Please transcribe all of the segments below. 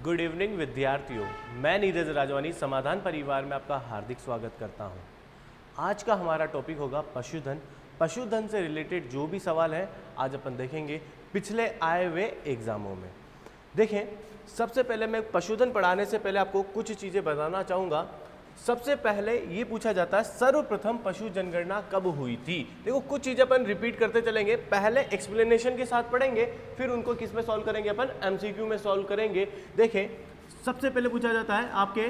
Good evening विद्यार्थियों, मैं नीरज राजवानी समाधान परिवार में आपका हार्दिक स्वागत करता हूं। आज का हमारा टॉपिक होगा पशुधन। पशुधन से रिलेटेड जो भी सवाल है आज अपन देखेंगे पिछले आए हुए एग्जामों में। देखें, सबसे पहले मैं पशुधन पढ़ाने से पहले आपको कुछ चीज़ें बताना चाहूँगा। सबसे पहले ये पूछा जाता है सर्वप्रथम पशु जनगणना कब हुई थी। देखो, कुछ चीज़ें अपन रिपीट करते चलेंगे, पहले एक्सप्लेनेशन के साथ पढ़ेंगे, फिर उनको किस में सॉल्व करेंगे, अपन एमसीक्यू में सॉल्व करेंगे। देखें, सबसे पहले पूछा जाता है आपके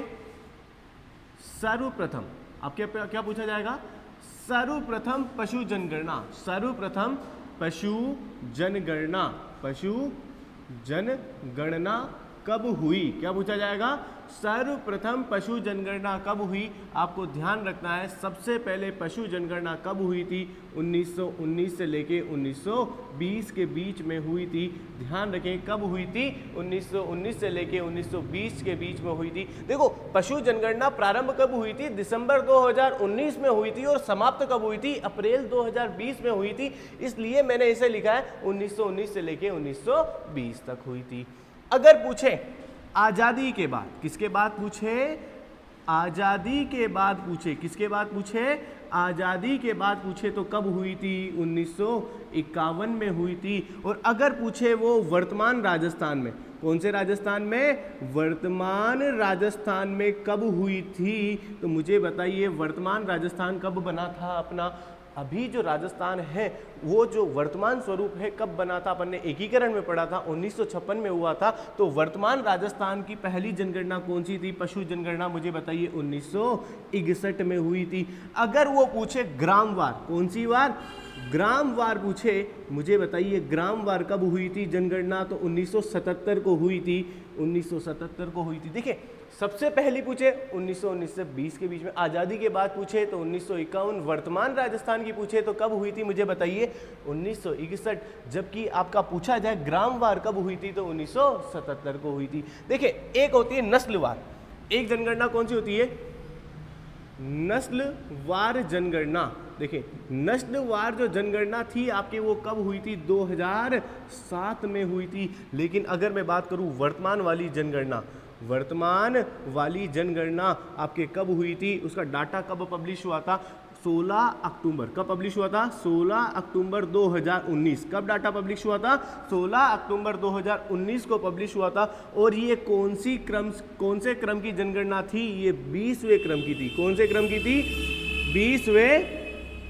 सर्वप्रथम, आपके क्या पूछा जाएगा, सर्वप्रथम पशु जनगणना, सर्वप्रथम पशु जनगणना, पशु जनगणना कब हुई, क्या पूछा जाएगा, सर्वप्रथम पशु जनगणना कब हुई। आपको ध्यान रखना है, सबसे पहले पशु जनगणना कब हुई थी, 1919 से लेके 1920 के बीच में हुई थी। ध्यान रखें, कब हुई थी, 1919 से लेके 1920 के बीच में हुई थी। देखो, पशु जनगणना प्रारंभ कब हुई थी, दिसंबर 2019 में हुई थी, और समाप्त कब हुई थी, अप्रैल 2020 में हुई थी। इसलिए मैंने इसे लिखा है 1919 से लेके 1920 तक हुई थी। अगर पूछे आजादी के बाद, किसके बाद पूछे, आजादी के बाद पूछे, किसके बाद पूछे, आजादी के बाद पूछे तो कब हुई थी, 1951 में हुई थी। और अगर पूछे वो वर्तमान राजस्थान में, कौन से राजस्थान में, वर्तमान राजस्थान में कब हुई थी, तो मुझे बताइए वर्तमान राजस्थान कब बना था अपना। अभी जो राजस्थान है वो जो वर्तमान स्वरूप है कब बना था, अपन ने एकीकरण में पढ़ा था, 1956 में हुआ था। तो वर्तमान राजस्थान की पहली जनगणना कौन सी थी, पशु जनगणना, मुझे बताइए 1961 में हुई थी। अगर वो पूछे ग्रामवार, कौन सी वार, ग्रामवार पूछे, मुझे बताइए ग्रामवार कब हुई थी जनगणना, तो 1977 को हुई थी, 1977 को हुई थी। देखिए, सबसे पहली पूछे 1919 से 20 के बीच में, आज़ादी के बाद पूछे तो 1951, वर्तमान राजस्थान की पूछे तो कब हुई थी, मुझे बताइए 1961। जबकि आपका पूछा जाए ग्रामवार कब हुई थी तो 1977 को हुई थी। देखिए, एक होती है नस्लवार, एक जनगणना कौन सी होती है, नस्लवार जनगणना। देखिए, नस्लवार जो जनगणना थी आपके वो कब हुई थी, 2007 में हुई थी। लेकिन अगर मैं बात करूं वर्तमान वाली जनगणना, वर्तमान वाली जनगणना आपके कब हुई थी, उसका डाटा कब पब्लिश हुआ था, 16 अक्टूबर, कब पब्लिश हुआ था, 16 अक्टूबर 2019। कब डाटा पब्लिश हुआ था, 16 अक्टूबर 2019 को पब्लिश हुआ था। और ये कौन से क्रम की जनगणना थी, ये 20वें क्रम की थी। कौन से क्रम की थी, 20वें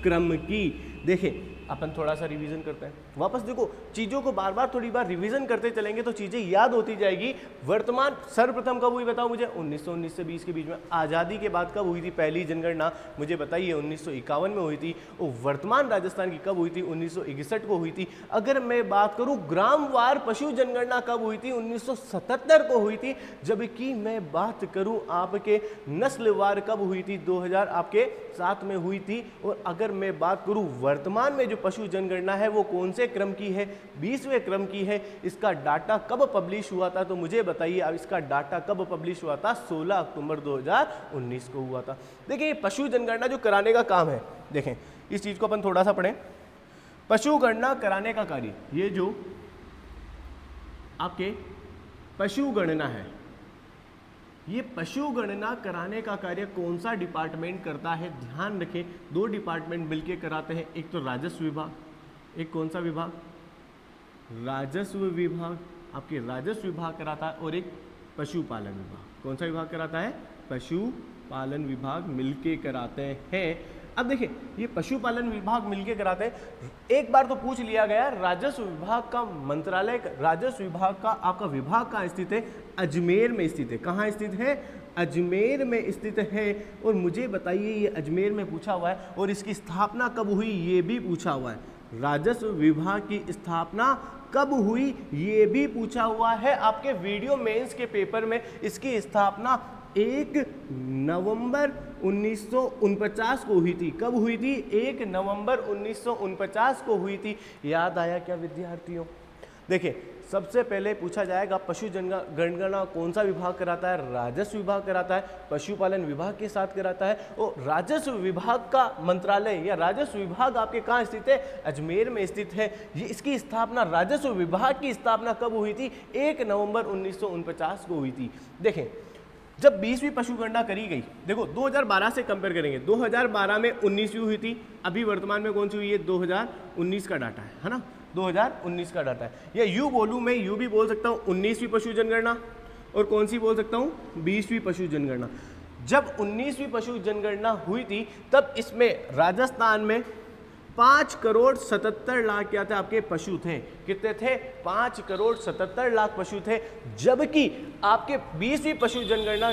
क्रम की। देखें, अपन थोड़ा सा रिवीजन करते हैं, वापस देखो, चीज़ों को बार बार थोड़ी बार रिवीजन करते चलेंगे तो चीज़ें याद होती जाएगी। वर्तमान सर्वप्रथम कब हुई बताओ मुझे, 1919 से 20 के बीच में। आज़ादी के बाद कब हुई थी पहली जनगणना, मुझे बताइए 1951 में हुई थी। और वर्तमान राजस्थान की कब हुई थी, 1961 को हुई थी। अगर मैं बात करूं ग्रामवार पशु जनगणना कब हुई थी, 1977 को हुई थी। जबकि मैं बात करूं आपके नस्लवार कब हुई थी, 2007 में हुई थी। और अगर मैं बात करूं वर्तमान में जो पशु जनगणना है वो कौन से क्रम की है, 20वें क्रम की है। इसका डाटा कब पब्लिश हुआ था, तो मुझे बताइए अब इसका डाटा कब पब्लिश हुआ था, 16 अक्टूबर 2019 को हुआ था। देखिए, पशु जनगणना जो कराने का काम है, देखें इस चीज को अपन थोड़ा सा पढ़ें। पशु गणना कराने का कार्य, ये जो आपके पशु गणना है, ये पशु गणना कराने का कार्य कौन सा डिपार्टमेंट करता है, ध्यान रखें, दो डिपार्टमेंट मिलकर कराते हैं। एक तो राजस्व विभाग, एक कौन सा विभाग, राजस्व विभाग, आपके राजस्व विभाग कराता है। और एक पशुपालन विभाग, कौन सा विभाग कराता है, पशुपालन विभाग मिलके कराते हैं। अब देखिए, ये पशुपालन विभाग मिलके कराते हैं। एक बार तो पूछ लिया गया, राजस्व विभाग का मंत्रालय, राजस्व विभाग का आपका विभाग कहाँ स्थित है, अजमेर में स्थित है। कहाँ स्थित है, अजमेर में स्थित है। और मुझे बताइए ये अजमेर में पूछा हुआ है, और इसकी स्थापना कब हुई ये भी पूछा हुआ है। राजस्व विभाग की स्थापना कब हुई ये भी पूछा हुआ है आपके वीडियो मेंस के पेपर में। इसकी स्थापना 1 नवंबर 1949 को हुई थी। कब हुई थी, 1 नवंबर 1949 को हुई थी। याद आया क्या विद्यार्थियों। देखिए सबसे पहले पूछा जाएगा पशु जनगणना कौन सा विभाग कराता है? राजस्व विभाग कराता है, पशुपालन विभाग के साथ कराता है। और राजस्व विभाग का मंत्रालय या राजस्व विभाग आपके कहाँ स्थित है? अजमेर में स्थित है। ये इसकी स्थापना, राजस्व विभाग की स्थापना कब हुई थी? 1 नवंबर 1949 को हुई थी। देखें जब 20वीं पशु गणना करी गई, देखो 2012 से कंपेयर करेंगे, 2012 में 19वीं हुई थी, अभी वर्तमान में कौन सी हुई है? 2019 का डाटा है ना, 2019 का डाटा है। या यूँ बोलूँ, मैं यूँ भी बोल सकता हूँ 19वीं पशु जनगणना, और कौन सी बोल सकता हूँ? 20वीं पशु जनगणना। जब 19वीं पशु जनगणना हुई थी तब इसमें राजस्थान में 5,77,00,000 क्या थे? आपके पशु थे। कितने थे? 5,77,00,000 पशु थे। जबकि आपके 20वीं पशु जनगणना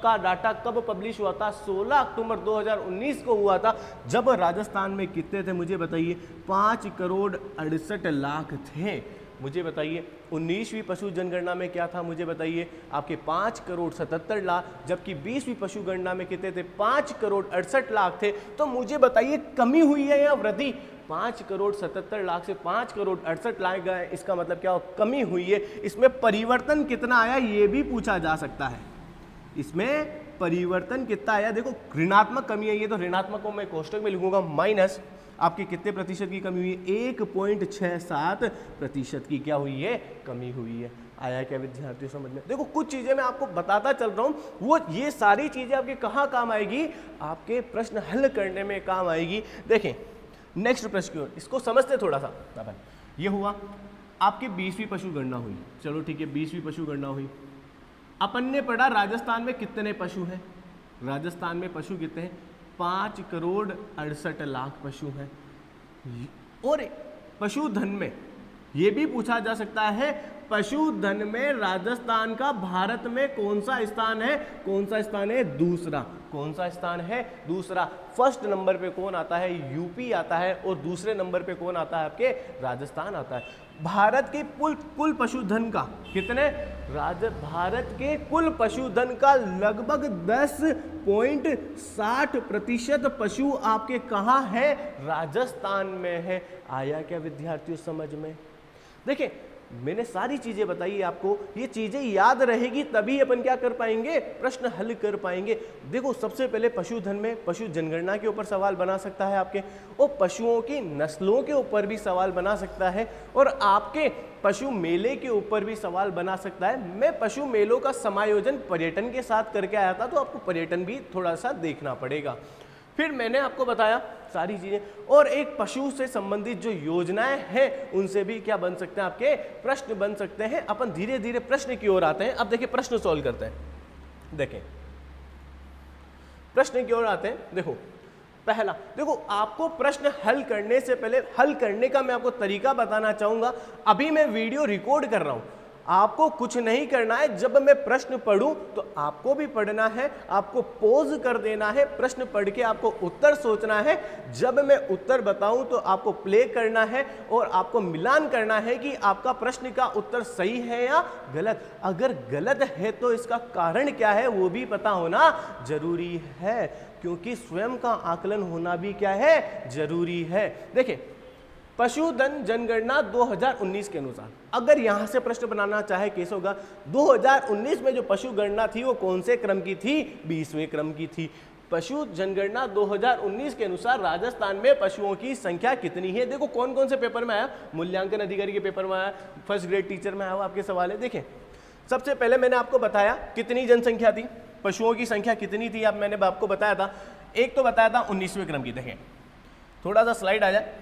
का डाटा कब पब्लिश हुआ था? 16 अक्टूबर 2019 को हुआ था। जब राजस्थान में कितने थे मुझे बताइए? 5,68,00,000 थे। मुझे बताइए 19वीं पशु जनगणना में क्या था? मुझे बताइए आपके 5,77,00,000, जबकि 20वीं पशु गणना में कितने थे? 5,68,00,000 थे। तो मुझे बताइए कमी हुई है या वृद्धि? 5,77,00,000 से 5,68,00,000 गए, इसका मतलब क्या हो? कमी हुई है। इसमें परिवर्तन कितना आया ये भी पूछा जा सकता है। इसमें परिवर्तन कितना आया? देखो ऋणात्मक कमी है ये, तो ऋणात्मक को मैं कोष्टक में लिखूंगा, माइनस आपके कितने प्रतिशत की कमी हुई है? 1.67% की क्या हुई है? कमी हुई है। आया क्या विद्यार्थियों समझ में? देखो कुछ चीजें मैं आपको बताता चल रहा हूं, वो ये सारी चीजें आपके कहाँ काम आएगी? आपके प्रश्न हल करने में काम आएगी। देखें नेक्स्ट प्रश्न की ओर, इसको समझते थोड़ा सा। ये हुआ आपकी 20वीं पशु गणना हुई, चलो ठीक है 20वीं पशु गणना हुई। अपन ने पढ़ा राजस्थान में कितने पशु हैं? राजस्थान में पशु कितने हैं? 5,68,00,000 पशु हैं। और पशुधन में ये भी पूछा जा सकता है, पशुधन में राजस्थान का भारत में कौन सा स्थान है? कौन सा स्थान है? दूसरा। कौन सा स्थान है? दूसरा। फर्स्ट नंबर पे कौन आता है? यूपी आता है, और दूसरे नंबर पे कौन आता है? आपके राजस्थान आता है। भारत के कुल पशुधन का कितने? भारत के कुल पशुधन का लगभग 10.60% पशु आपके कहाँ है? राजस्थान में है। आया क्या विद्यार्थियों समझ में? देखिए मैंने सारी चीजें बताई आपको, ये चीजें याद रहेगी तभी अपन क्या कर पाएंगे? प्रश्न हल कर पाएंगे। देखो सबसे पहले पशुधन में पशु जनगणना के ऊपर सवाल बना सकता है आपके, और पशुओं की नस्लों के ऊपर भी सवाल बना सकता है, और आपके पशु मेले के ऊपर भी सवाल बना सकता है। मैं पशु मेलों का समायोजन पर्यटन के साथ करके आया था, तो आपको पर्यटन भी थोड़ा सा देखना पड़ेगा। फिर मैंने आपको बताया सारी चीजें, और एक पशु से संबंधित जो योजनाएं हैं उनसे भी क्या बन सकते हैं? आपके प्रश्न बन सकते हैं। अपन धीरे धीरे प्रश्न की ओर आते हैं। अब देखिए प्रश्न सॉल्व करते हैं। देखें प्रश्न की ओर आते हैं। देखो पहला, देखो आपको प्रश्न हल करने से पहले हल करने का मैं आपको तरीका बताना चाहूंगा। अभी मैं वीडियो रिकॉर्ड कर रहा हूं, आपको कुछ नहीं करना है। जब मैं प्रश्न पढ़ूं तो आपको भी पढ़ना है, आपको पॉज कर देना है, प्रश्न पढ़ के आपको उत्तर सोचना है। जब मैं उत्तर बताऊं तो आपको प्ले करना है, और आपको मिलान करना है कि आपका प्रश्न का उत्तर सही है या गलत। अगर गलत है तो इसका कारण क्या है वो भी पता होना जरूरी है, क्योंकि स्वयं का आकलन होना भी क्या है? जरूरी है। देखिए पशुधन जनगणना 2019 के अनुसार अगर यहां से प्रश्न बनाना चाहे कैसे होगा? 2019 में जो पशु गणना थी वो कौन से क्रम की थी? 20वें क्रम की थी। पशु जनगणना 2019 के अनुसार राजस्थान में पशुओं की संख्या कितनी है? देखो कौन कौन से पेपर में आया? मूल्यांकन अधिकारी के पेपर में आया, फर्स्ट ग्रेड टीचर में आया, आपके सवाल है। देखें सबसे पहले मैंने आपको बताया कितनी जनसंख्या थी, पशुओं की संख्या कितनी थी। अब मैंने आपको बताया था, एक तो बताया था 19वें क्रम की। देखें थोड़ा सा स्लाइड आ जाए।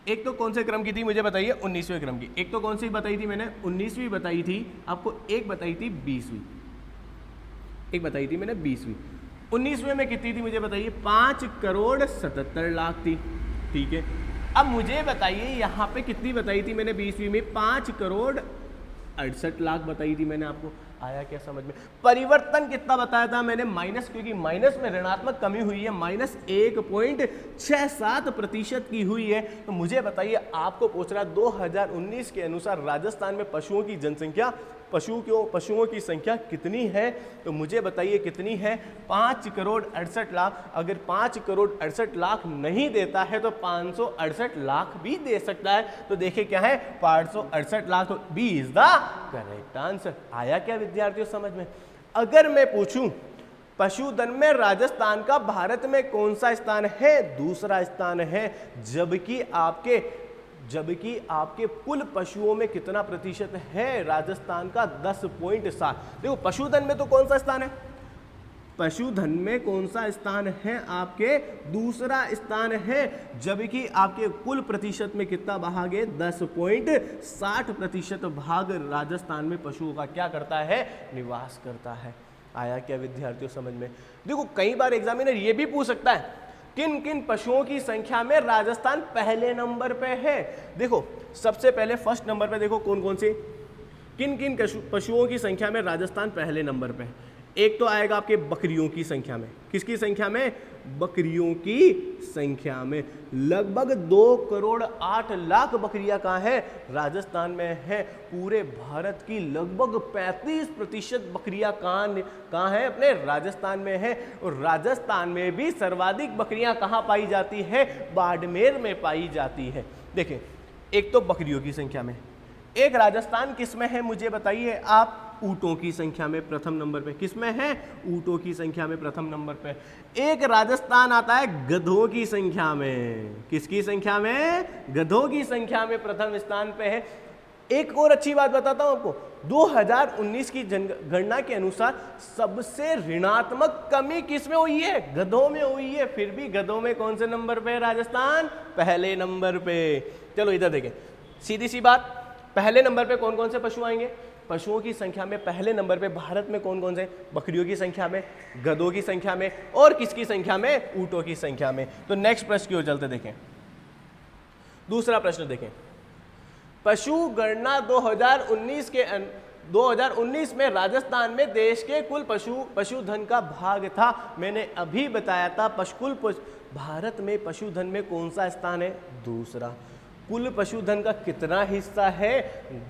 एक तो कौन से क्रम की थी मुझे बताइए? 19वें क्रम की। एक तो कौन सी बताई थी मैंने? 19वीं बताई थी आपको, एक बताई थी 20वीं, एक बताई थी मैंने 20वीं। 19वें में कितनी थी मुझे बताइए? 5,77,00,000 थी। ठीक है, अब मुझे बताइए यहाँ पे कितनी बताई थी मैंने 20वीं में? 5,68,00,000 बताई थी मैंने आपको। आया क्या समझ में? परिवर्तन कितना बताया था मैंने? माइनस, क्योंकि माइनस में ऋणात्मक कमी हुई है, -1.67% की हुई है। तो मुझे बताइए, आपको पूछ रहा 2019 के अनुसार राजस्थान में पशुओं की जनसंख्या, पशुओं की संख्या कितनी है? तो मुझे बताइए कितनी है? 5,68,00,000। अगर 5,68,00,000 नहीं देता है तो 568 लाख भी दे सकता है। तो देखिए क्या है, 568 लाख। तो B is the correct answer. आया क्या विद्यार्थियों समझ में? अगर मैं पूछूं पशुधन में राजस्थान का भारत में कौन सा स्थान है? दूसरा स्थान है। जबकि आपके कुल पशुओं में कितना प्रतिशत है? राजस्थान का 10.7। देखो पशुधन में तो कौन सा स्थान है? पशुधन में कौन सा स्थान है? आपके दूसरा स्थान है। जबकि आपके कुल प्रतिशत में कितना भाग है? 10.60% भाग राजस्थान में पशुओं का क्या करता है? निवास करता है। आया क्या विद्यार्थियों समझ में? देखो कई बार एग्जामिनर ये भी पूछ सकता है किन किन पशुओं की संख्या में राजस्थान पहले नंबर पे है। देखो सबसे पहले फर्स्ट नंबर पे देखो कौन कौन से, किन किन पशुओं की संख्या में राजस्थान पहले नंबर पे। एक तो आएगा आपके बकरियों की संख्या में। किसकी संख्या में? बकरियों की संख्या में। लगभग 2,08,00,000 बकरियां कहाँ है? राजस्थान में है। पूरे भारत की लगभग 35% बकरियां कहाँ है? अपने राजस्थान में है। और राजस्थान में भी सर्वाधिक बकरियां कहाँ पाई जाती है? बाड़मेर में पाई जाती है। देखिए एक तो बकरियों की संख्या में, एक राजस्थान किस में है मुझे बताइए आप? ऊँटों की संख्या में प्रथम नंबर पे। किस में है? ऊँटों की संख्या में प्रथम नंबर पे। एक राजस्थान आता है गधों की संख्या में। किसकी संख्या में? गधों की संख्या में प्रथम स्थान पे है। एक और अच्छी बात बताता हूं आपको, 2019 की जनगणना के अनुसार सबसे ऋणात्मक कमी किसमें हुई है? गधों में हुई है। फिर भी गधों में कौन से नंबर पे? राजस्थान पहले नंबर पे। चलो इधर देखें, सीधी सी बात, पहले नंबर पे कौन कौन से पशु आएंगे? पशुओं की संख्या में पहले नंबर पे भारत में कौन कौन से? बकरियों की संख्या में, गधों की संख्या में, और किसकी संख्या में? ऊँटों की संख्या में। तो नेक्स्ट प्रश्न की ओर चलते देखें। दूसरा प्रश्न देखें, पशु गणना 2019 में राजस्थान में देश के कुल पशुधन का भाग था। मैंने अभी बताया था भारत में पशुधन में कौन सा स्थान है? दूसरा। कुल पशुधन का कितना हिस्सा है?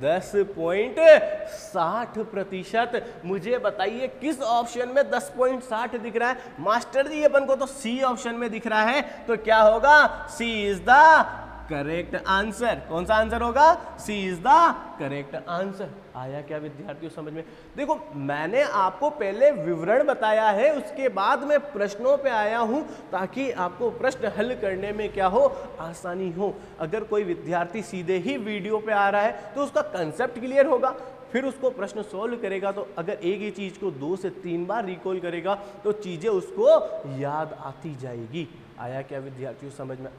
10.60%। मुझे बताइए किस ऑप्शन में 10.60 दिख रहा है? मास्टर जी अपन को तो सी ऑप्शन में दिख रहा है। तो क्या होगा? सी इज द करेक्ट आंसर। कौन सा आंसर होगा? सी इज द करेक्ट आंसर। आया क्या विद्यार्थियों समझ में? देखो मैंने आपको पहले विवरण बताया है, उसके बाद मैं प्रश्नों पे आया हूं ताकि आपको प्रश्न हल करने में क्या हो? आसानी हो। अगर कोई विद्यार्थी सीधे ही वीडियो पे आ रहा है तो उसका कंसेप्ट क्लियर होगा, फिर उसको प्रश्न सॉल्व करेगा तो अगर एक ही चीज को 2 से 3 बार रिकॉल करेगा तो चीजें उसको याद आती जाएगी। आया क्या विद्यार्थियों समझ में?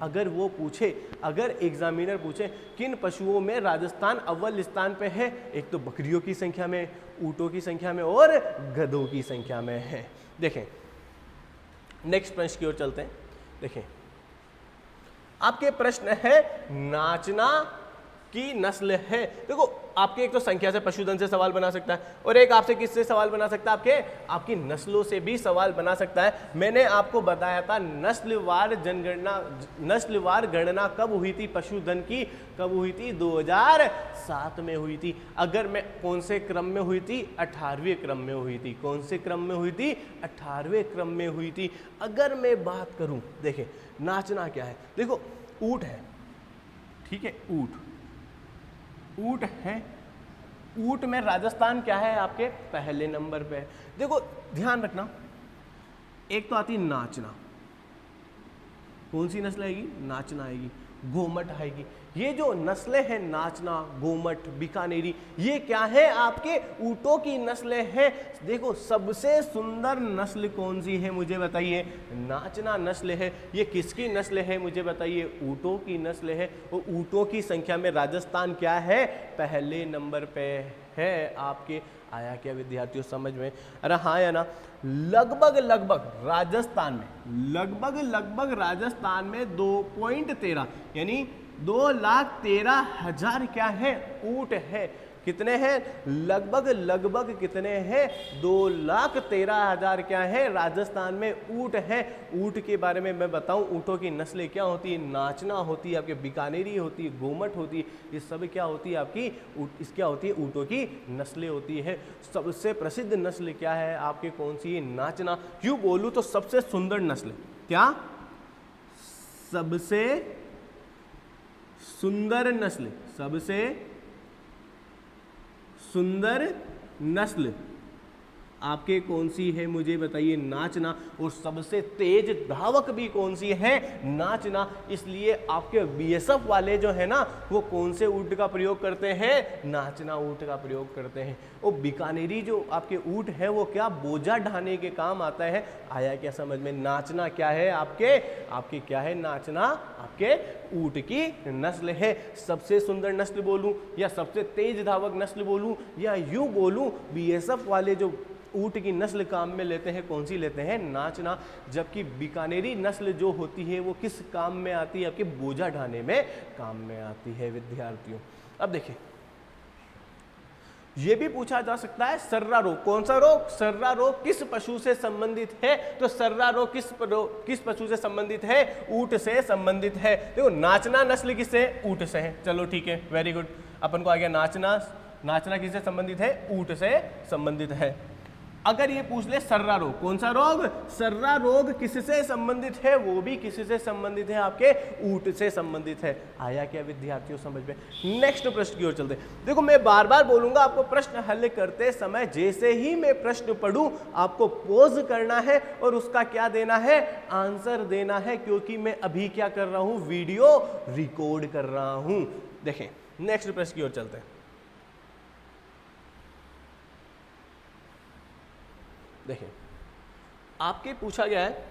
अगर एग्जामिनर पूछे किन पशुओं में राजस्थान अव्वल स्थान पे है, एक तो बकरियों की संख्या में, ऊँटों की संख्या में और गधों की संख्या में है। देखें नेक्स्ट प्रश्न की ओर चलते हैं। देखें आपके प्रश्न है नाचना की नस्ल है। देखो आपके एक तो संख्या से पशुधन से सवाल बना सकता है और एक आपसे किससे सवाल बना सकता है? आपकी नस्लों से भी सवाल बना सकता है। मैंने आपको बताया था नस्लवार गणना कब हुई थी पशुधन की? कब हुई थी? 2007 में हुई थी। अगर मैं कौन से क्रम में हुई थी? 18वें क्रम में हुई थी। कौन से क्रम में हुई थी? 18वें क्रम में हुई थी। अगर मैं बात करूं, देखें नाचना क्या है? देखो ऊंट है, ठीक है, ऊंट है। ऊंट में राजस्थान क्या है? आपके पहले नंबर पे है। देखो ध्यान रखना, एक तो आती नाचना। कौन सी नस्ल आएगी? नाचना आएगी। गोमट आएगी। ये जो नस्लें हैं नाचना, गोमट, बीकानेरी, ये क्या है? आपके ऊँटों की नस्लें हैं। देखो सबसे सुंदर नस्ल कौन सी है मुझे बताइए? नाचना नस्ल है। ये किसकी नस्ल है मुझे बताइए? ऊँटों की नस्ल है। और ऊँटों की संख्या में राजस्थान क्या है? पहले नंबर पे है आपके। आया क्या विद्यार्थियों समझ में? अरे हाँ या ना? लगभग राजस्थान में 2.13 यानी 2,13,000 क्या है? ऊँट है। कितने हैं? लगभग कितने हैं? 2,13,000 क्या है राजस्थान में ऊंट हैं। ऊंट के बारे में मैं बताऊं, ऊँटों की नस्लें क्या होती है? नाचना होती है, आपके बीकानेरी होती है, गोमट होती है, ये सब क्या होती है आपकी क्या होती है? ऊँटों की नस्लें होती है। सबसे प्रसिद्ध नस्ल क्या है आपके? कौन सी? नाचना। क्यों बोलूं तो सबसे सुंदर नस्ल क्या? सबसे सुंदर नस्ल, सबसे सुंदर नस्ल आपके कौन सी है मुझे बताइए? नाचना। और सबसे तेज धावक भी कौन सी है? नाचना। इसलिए आपके बीएसएफ वाले जो है ना वो कौन से ऊँट का प्रयोग करते हैं? नाचना ऊँट का प्रयोग करते हैं। और बीकानेरी जो आपके ऊँट है वो क्या? बोझा ढाने के काम आता है। आया क्या समझ में? नाचना क्या है आपके क्या है? नाचना आपके ऊँट की नस्ल है। सबसे सुंदर नस्ल बोलूं या सबसे तेज धावक नस्ल बोलूं या यूं बोलूं, बीएसएफ वाले जो ऊँट की नस्ल काम में लेते हैं कौन सी लेते हैं? नाचना। जबकि बीकानेरी नस्ल जो होती है वो किस काम में आती है? आपके बोझा ढाने में काम में आती है विद्यार्थियों। अब देखिए ये भी पूछा जा सकता है सर्रा रोग। कौन सा रोग? सर्रा रोग किस पशु से संबंधित है? तो सर्रा रोग किस पशु से संबंधित है? ऊँट से संबंधित है। देखो नाचना नस्ल किससे? ऊँट से है। चलो ठीक है, वेरी गुड, अपन को आ गया नाचना किससे संबंधित है? ऊँट से संबंधित है। अगर ये पूछ ले सर्रा रोग, कौन सा रोग? सर्रा रोग किससे संबंधित है? वो भी किससे संबंधित है? आपके ऊँट से संबंधित है। आया क्या विद्यार्थियों समझ में? नेक्स्ट प्रश्न की ओर चलते हैं। देखो मैं बार बार बोलूंगा आपको प्रश्न हल करते समय जैसे ही मैं प्रश्न पढ़ूं आपको पॉज करना है और उसका क्या देना है? आंसर देना है, क्योंकि मैं अभी क्या कर रहा हूं? वीडियो रिकॉर्ड कर रहा हूं। देखें नेक्स्ट प्रश्न की ओर चलते हैं। देखें आपके पूछा गया है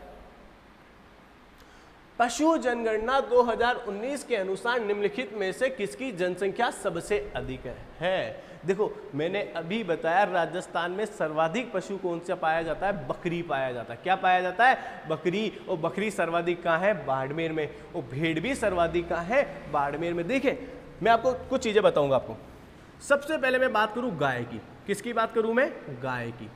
पशु जनगणना 2019 के अनुसार निम्नलिखित में से किसकी जनसंख्या सबसे अधिक है? देखो मैंने अभी बताया राजस्थान में सर्वाधिक पशु कौन सा पाया जाता है? बकरी पाया जाता है। क्या पाया जाता है? बकरी। और बकरी सर्वाधिक कहाँ है? बाड़मेर में। और भेड़ भी सर्वाधिक कहाँ है? बाड़मेर में। देखिए मैं आपको कुछ चीजें बताऊंगा आपको। सबसे पहले मैं बात करूं गाय की। किसकी बात करूं मैं? गाय की।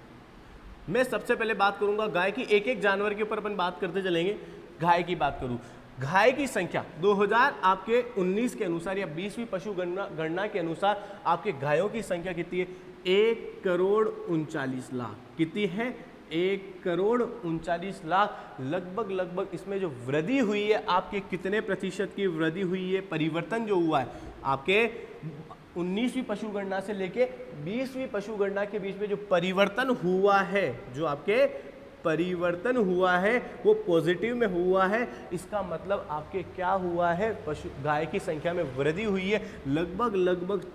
मैं सबसे पहले बात करूंगा गाय की। एक एक जानवर के ऊपर अपन बात करते चलेंगे। गाय की बात करूं, गाय की संख्या 2019 के अनुसार या 20वीं पशु गणना के अनुसार आपके गायों की संख्या कितनी है? 1,39,00,000। कितनी है? 1,39,00,000। लगभग इसमें जो वृद्धि हुई है आपके कितने प्रतिशत की वृद्धि हुई है? परिवर्तन जो हुआ है आपके 19वीं पशु गणना से लेके 20वीं पशु गणना के बीच में जो परिवर्तन हुआ है, जो आपके परिवर्तन हुआ है वो पॉजिटिव में हुआ है। इसका आपके क्या हुआ है? पशु गाय की संख्या में वृद्धि हुई है लगभग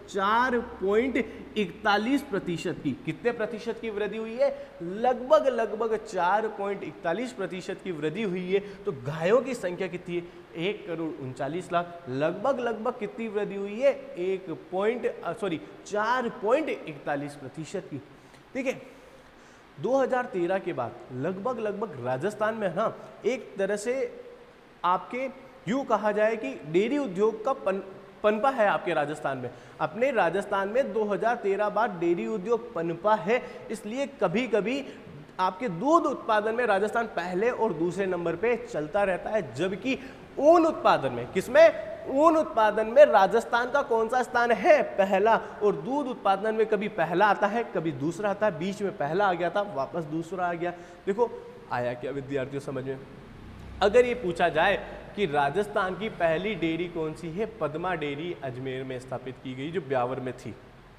4.41% की। कितने प्रतिशत की वृद्धि हुई है? लगभग 4.41% की वृद्धि हुई है। तो गायों की संख्या कितनी है? 1,39,00,000। लगभग कितनी वृद्धि हुई है? 4.41% की। ठीक है। 2013 के बाद लगभग राजस्थान में ना एक तरह से आपके यूं कहा जाए कि डेयरी उद्योग का पनपा है आपके राजस्थान में। अपने राजस्थान में 2013 बाद डेयरी उद्योग पनपा है। इसलिए कभी कभी आपके दूध उत्पादन में राजस्थान पहले और दूसरे नंबर पे चलता रहता है, जबकि ऊन उत्पादन में, किसमें? ऊन उत्पादन में राजस्थान का कौन सा स्थान है? पहला। और दूध उत्पादन में कभी पहला आता है कभी दूसरा आता है। बीच में पहला आ गया था, वापस दूसरा आ गया। देखो आया क्या विद्यार्थियों समझ में? अगर ये पूछा जाए कि राजस्थान की पहली डेयरी कौन सी है? पद्मा डेयरी अजमेर में स्थापित की गई, जो ब्यावर में थी।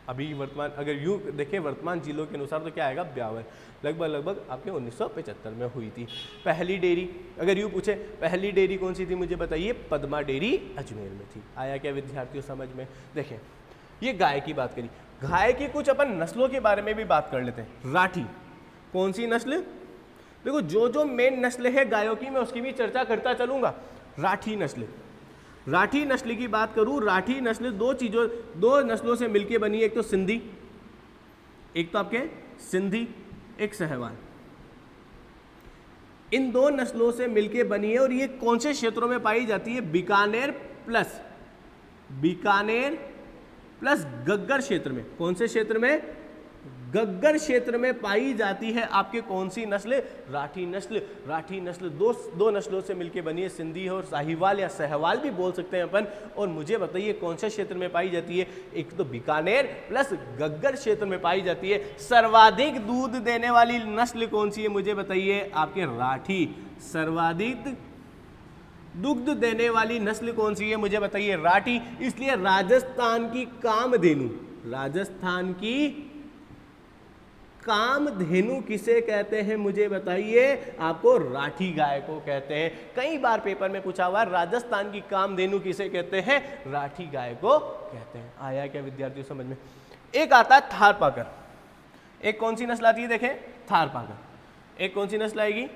अभी वर्तमान अगर यूं देखें वर्तमान जिलों के अनुसार तो क्या आएगा? ब्यावर। लगभग आपके 1975 में हुई थी पहली डेयरी। अगर यूं पूछे पहली डेयरी कौन सी थी मुझे बताइए? पद्मा डेयरी अजमेर में थी। आया क्या विद्यार्थियों समझ में? देखें ये गाय की बात करी। गाय की कुछ अपन नस्लों के बारे में भी बात कर लेते हैं। राठी कौन सी नस्ल? देखो जो मेन नस्ल है गायों की मैं उसकी भी चर्चा करता चलूंगा। राठी नस्ल की बात करूं, राठी नस्ल दो नस्लों से मिलकर बनी है। एक तो सिंधी, एक तो आपके सिंधी, एक सहवाल। इन दो नस्लों से मिलकर बनी है और ये कौन से क्षेत्रों में पाई जाती है? बीकानेर प्लस गग्गर क्षेत्र में, कौन से क्षेत्र में, गग्गर क्षेत्र में पाई जाती है आपके कौन सी नस्ल, राठी नस्ल। राठी नस्ल दो नस्लों से मिलकर बनी है, सिंधी और साहिवाल या सहवाल भी बोल सकते हैं अपन। और मुझे बताइए कौन से क्षेत्र में पाई जाती है, एक तो बीकानेर प्लस गग्गर क्षेत्र में पाई जाती है। सर्वाधिक दूध देने वाली नस्ल कौन सी है, मुझे बताइए, आपके राठी। सर्वाधिक दुग्ध देने वाली नस्ल कौन सी है, मुझे बताइए, राठी। इसलिए राजस्थान की कामधेनु, राजस्थान की कामधेनु किसे कहते हैं, मुझे बताइए, आपको राठी गाय को कहते हैं। कई बार पेपर में पूछा हुआ, राजस्थान की कामधेनु किसे कहते हैं, राठी गाय को कहते हैं। आया क्या विद्यार्थियों समझ में। एक आता है थारपाकर, एक कौन सी नस्ल आती है, देखें, थारपाकर। एक कौन सी नस्ल आएगी,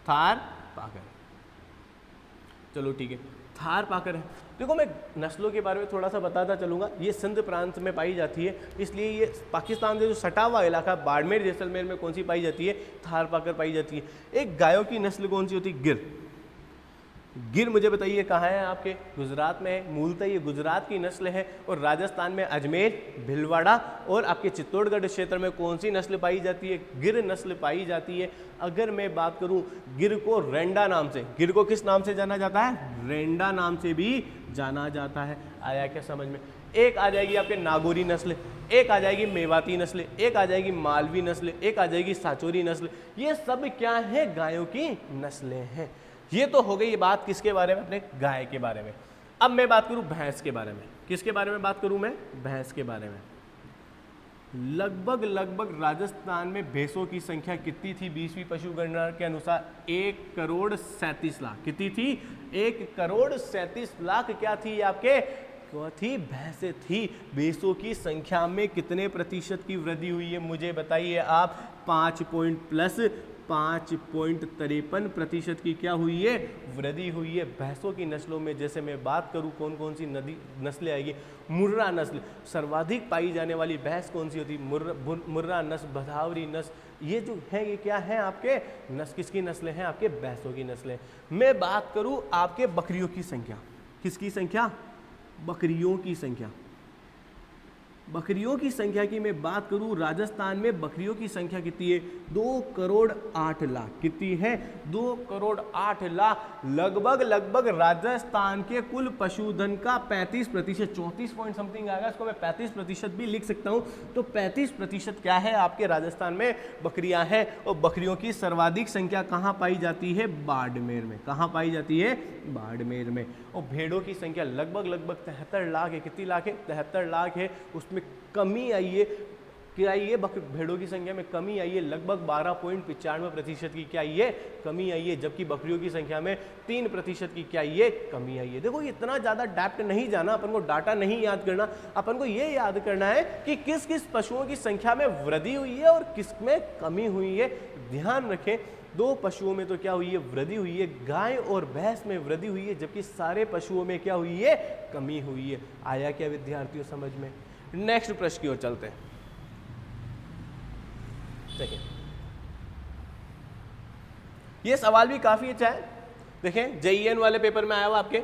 थारपाकर। चलो ठीक है, थारपाकर है। देखो मैं नस्लों के बारे में थोड़ा सा बताता चलूँगा। ये सिंध प्रांत में पाई जाती है, इसलिए ये पाकिस्तान से जो सटा हुआ इलाका बाड़मेर जैसलमेर में कौन सी पाई जाती है, थारपाकर पाई जाती है। एक गायों की नस्ल कौन सी होती है, गिर। गिर मुझे बताइए कहाँ है, आपके गुजरात में है। मूलतः ये गुजरात की नस्ल है और राजस्थान में अजमेर, भिलवाड़ा और आपके चित्तौड़गढ़ क्षेत्र में कौन सी नस्ल पाई जाती है, गिर नस्ल पाई जाती है। अगर मैं बात करूं, गिर को रेंडा नाम से, गिर को किस नाम से जाना जाता है, रेंडा नाम से भी जाना जाता है। आया क्या समझ में। एक आ जाएगी आपके नागौरी नस्ल, एक आ जाएगी मेवाती नस्ल, एक आ जाएगी मालवी नस्ल, एक आ जाएगी साचोरी नस्ल। ये सब क्या है, गायों की नस्लें हैं। ये तो हो गई ये बात किसके बारे में, अपने गाय के बारे में। अब मैं बात करूं भैंस के बारे में। किसके बारे में बात करूं मैं, भैंस के बारे में। लगभग राजस्थान में भैंसों की संख्या कितनी थी 20वीं पशु गणना के अनुसार, 1,37,00,000। कितनी थी, 1,37,00,000 क्या थी आपके, क्या थी, भैंसें थी। भैंसों की संख्या में कितने प्रतिशत की वृद्धि हुई है, मुझे बताइए आप, 5.53% की क्या हुई है, वृद्धि हुई है। भैंसों की नस्लों में जैसे मैं बात करूं कौन कौन सी नस्लें आएगी, मुर्रा नस्ल। सर्वाधिक पाई जाने वाली भैंस कौन सी होती, मुर्रा नस्ल, भदावरी नस्ल। ये जो है ये क्या है आपके नस्ल, किसकी नस्लें हैं, आपके भैंसों की नस्लें। मैं बात करूं आपके बकरियों की संख्या, किसकी संख्या, बकरियों की संख्या। बकरियों की संख्या की मैं बात करूं, राजस्थान में बकरियों की संख्या कितनी है, 2,08,00,000। कितनी है, 2,08,00,000। लगभग राजस्थान के कुल पशुधन का 35%, 34 पॉइंट समथिंग आएगा, इसको मैं 35% भी लिख सकता हूं। तो 35% क्या है, आपके राजस्थान में बकरियां हैं। और बकरियों की सर्वाधिक संख्या कहां पाई जाती है, बाड़मेर में। कहां पाई जाती है, बाड़मेर में। और भेड़ों की संख्या लगभग 73 लाख है। कितनी लाख है, 73 लाख है। उसमें कमी आई है, क्या आई है, भेड़ों की संख्या में कमी आई है। लगभग 12.95% की क्या आई है, कमी आई है। जबकि बकरियों की संख्या में 3% की क्या आई है, कमी आई है। देखो इतना ज़्यादा डेप्थ नहीं जाना, अपन को डाटा नहीं याद करना, अपन को ये याद करना है कि किस किस पशुओं की संख्या में वृद्धि हुई है और किस में कमी हुई है। ध्यान रखें, 2 पशुओं में तो क्या हुई है, वृद्धि हुई है, गाय और भैंस में वृद्धि हुई है, जबकि सारे पशुओं में क्या हुई है, कमी हुई है। आया क्या विद्यार्थियों समझ में। नेक्स्ट प्रश्न की ओर चलते हैं। देखिए ये सवाल भी काफी अच्छा है। देखें JEN वाले पेपर में आया हुआ आपके,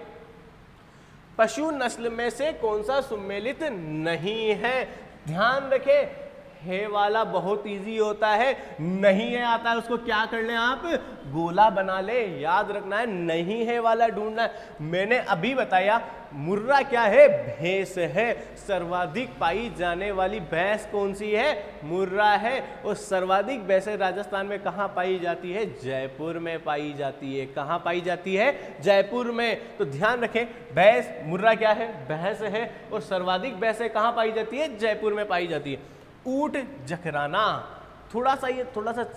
पशु नस्ल में से कौन सा सुमेलित नहीं है। ध्यान रखें, है वाला बहुत इजी होता है, नहीं है आता है उसको क्या कर ले आप, गोला बना ले। याद रखना है, नहीं है वाला ढूंढना है। मैंने अभी बताया मुर्रा क्या है, भैंस है। सर्वाधिक पाई जाने वाली भैंस कौन सी है, मुर्रा है। और सर्वाधिक भैंसें राजस्थान में कहाँ पाई जाती है, जयपुर में पाई जाती है। कहाँ पाई जाती है, जयपुर में। तो ध्यान रखें, भैंस, मुर्रा क्या है, भैंस है। और सर्वाधिक भैंसें कहाँ पाई जाती है, जयपुर में पाई जाती है। ऊंट जखराना, थोड़ा सा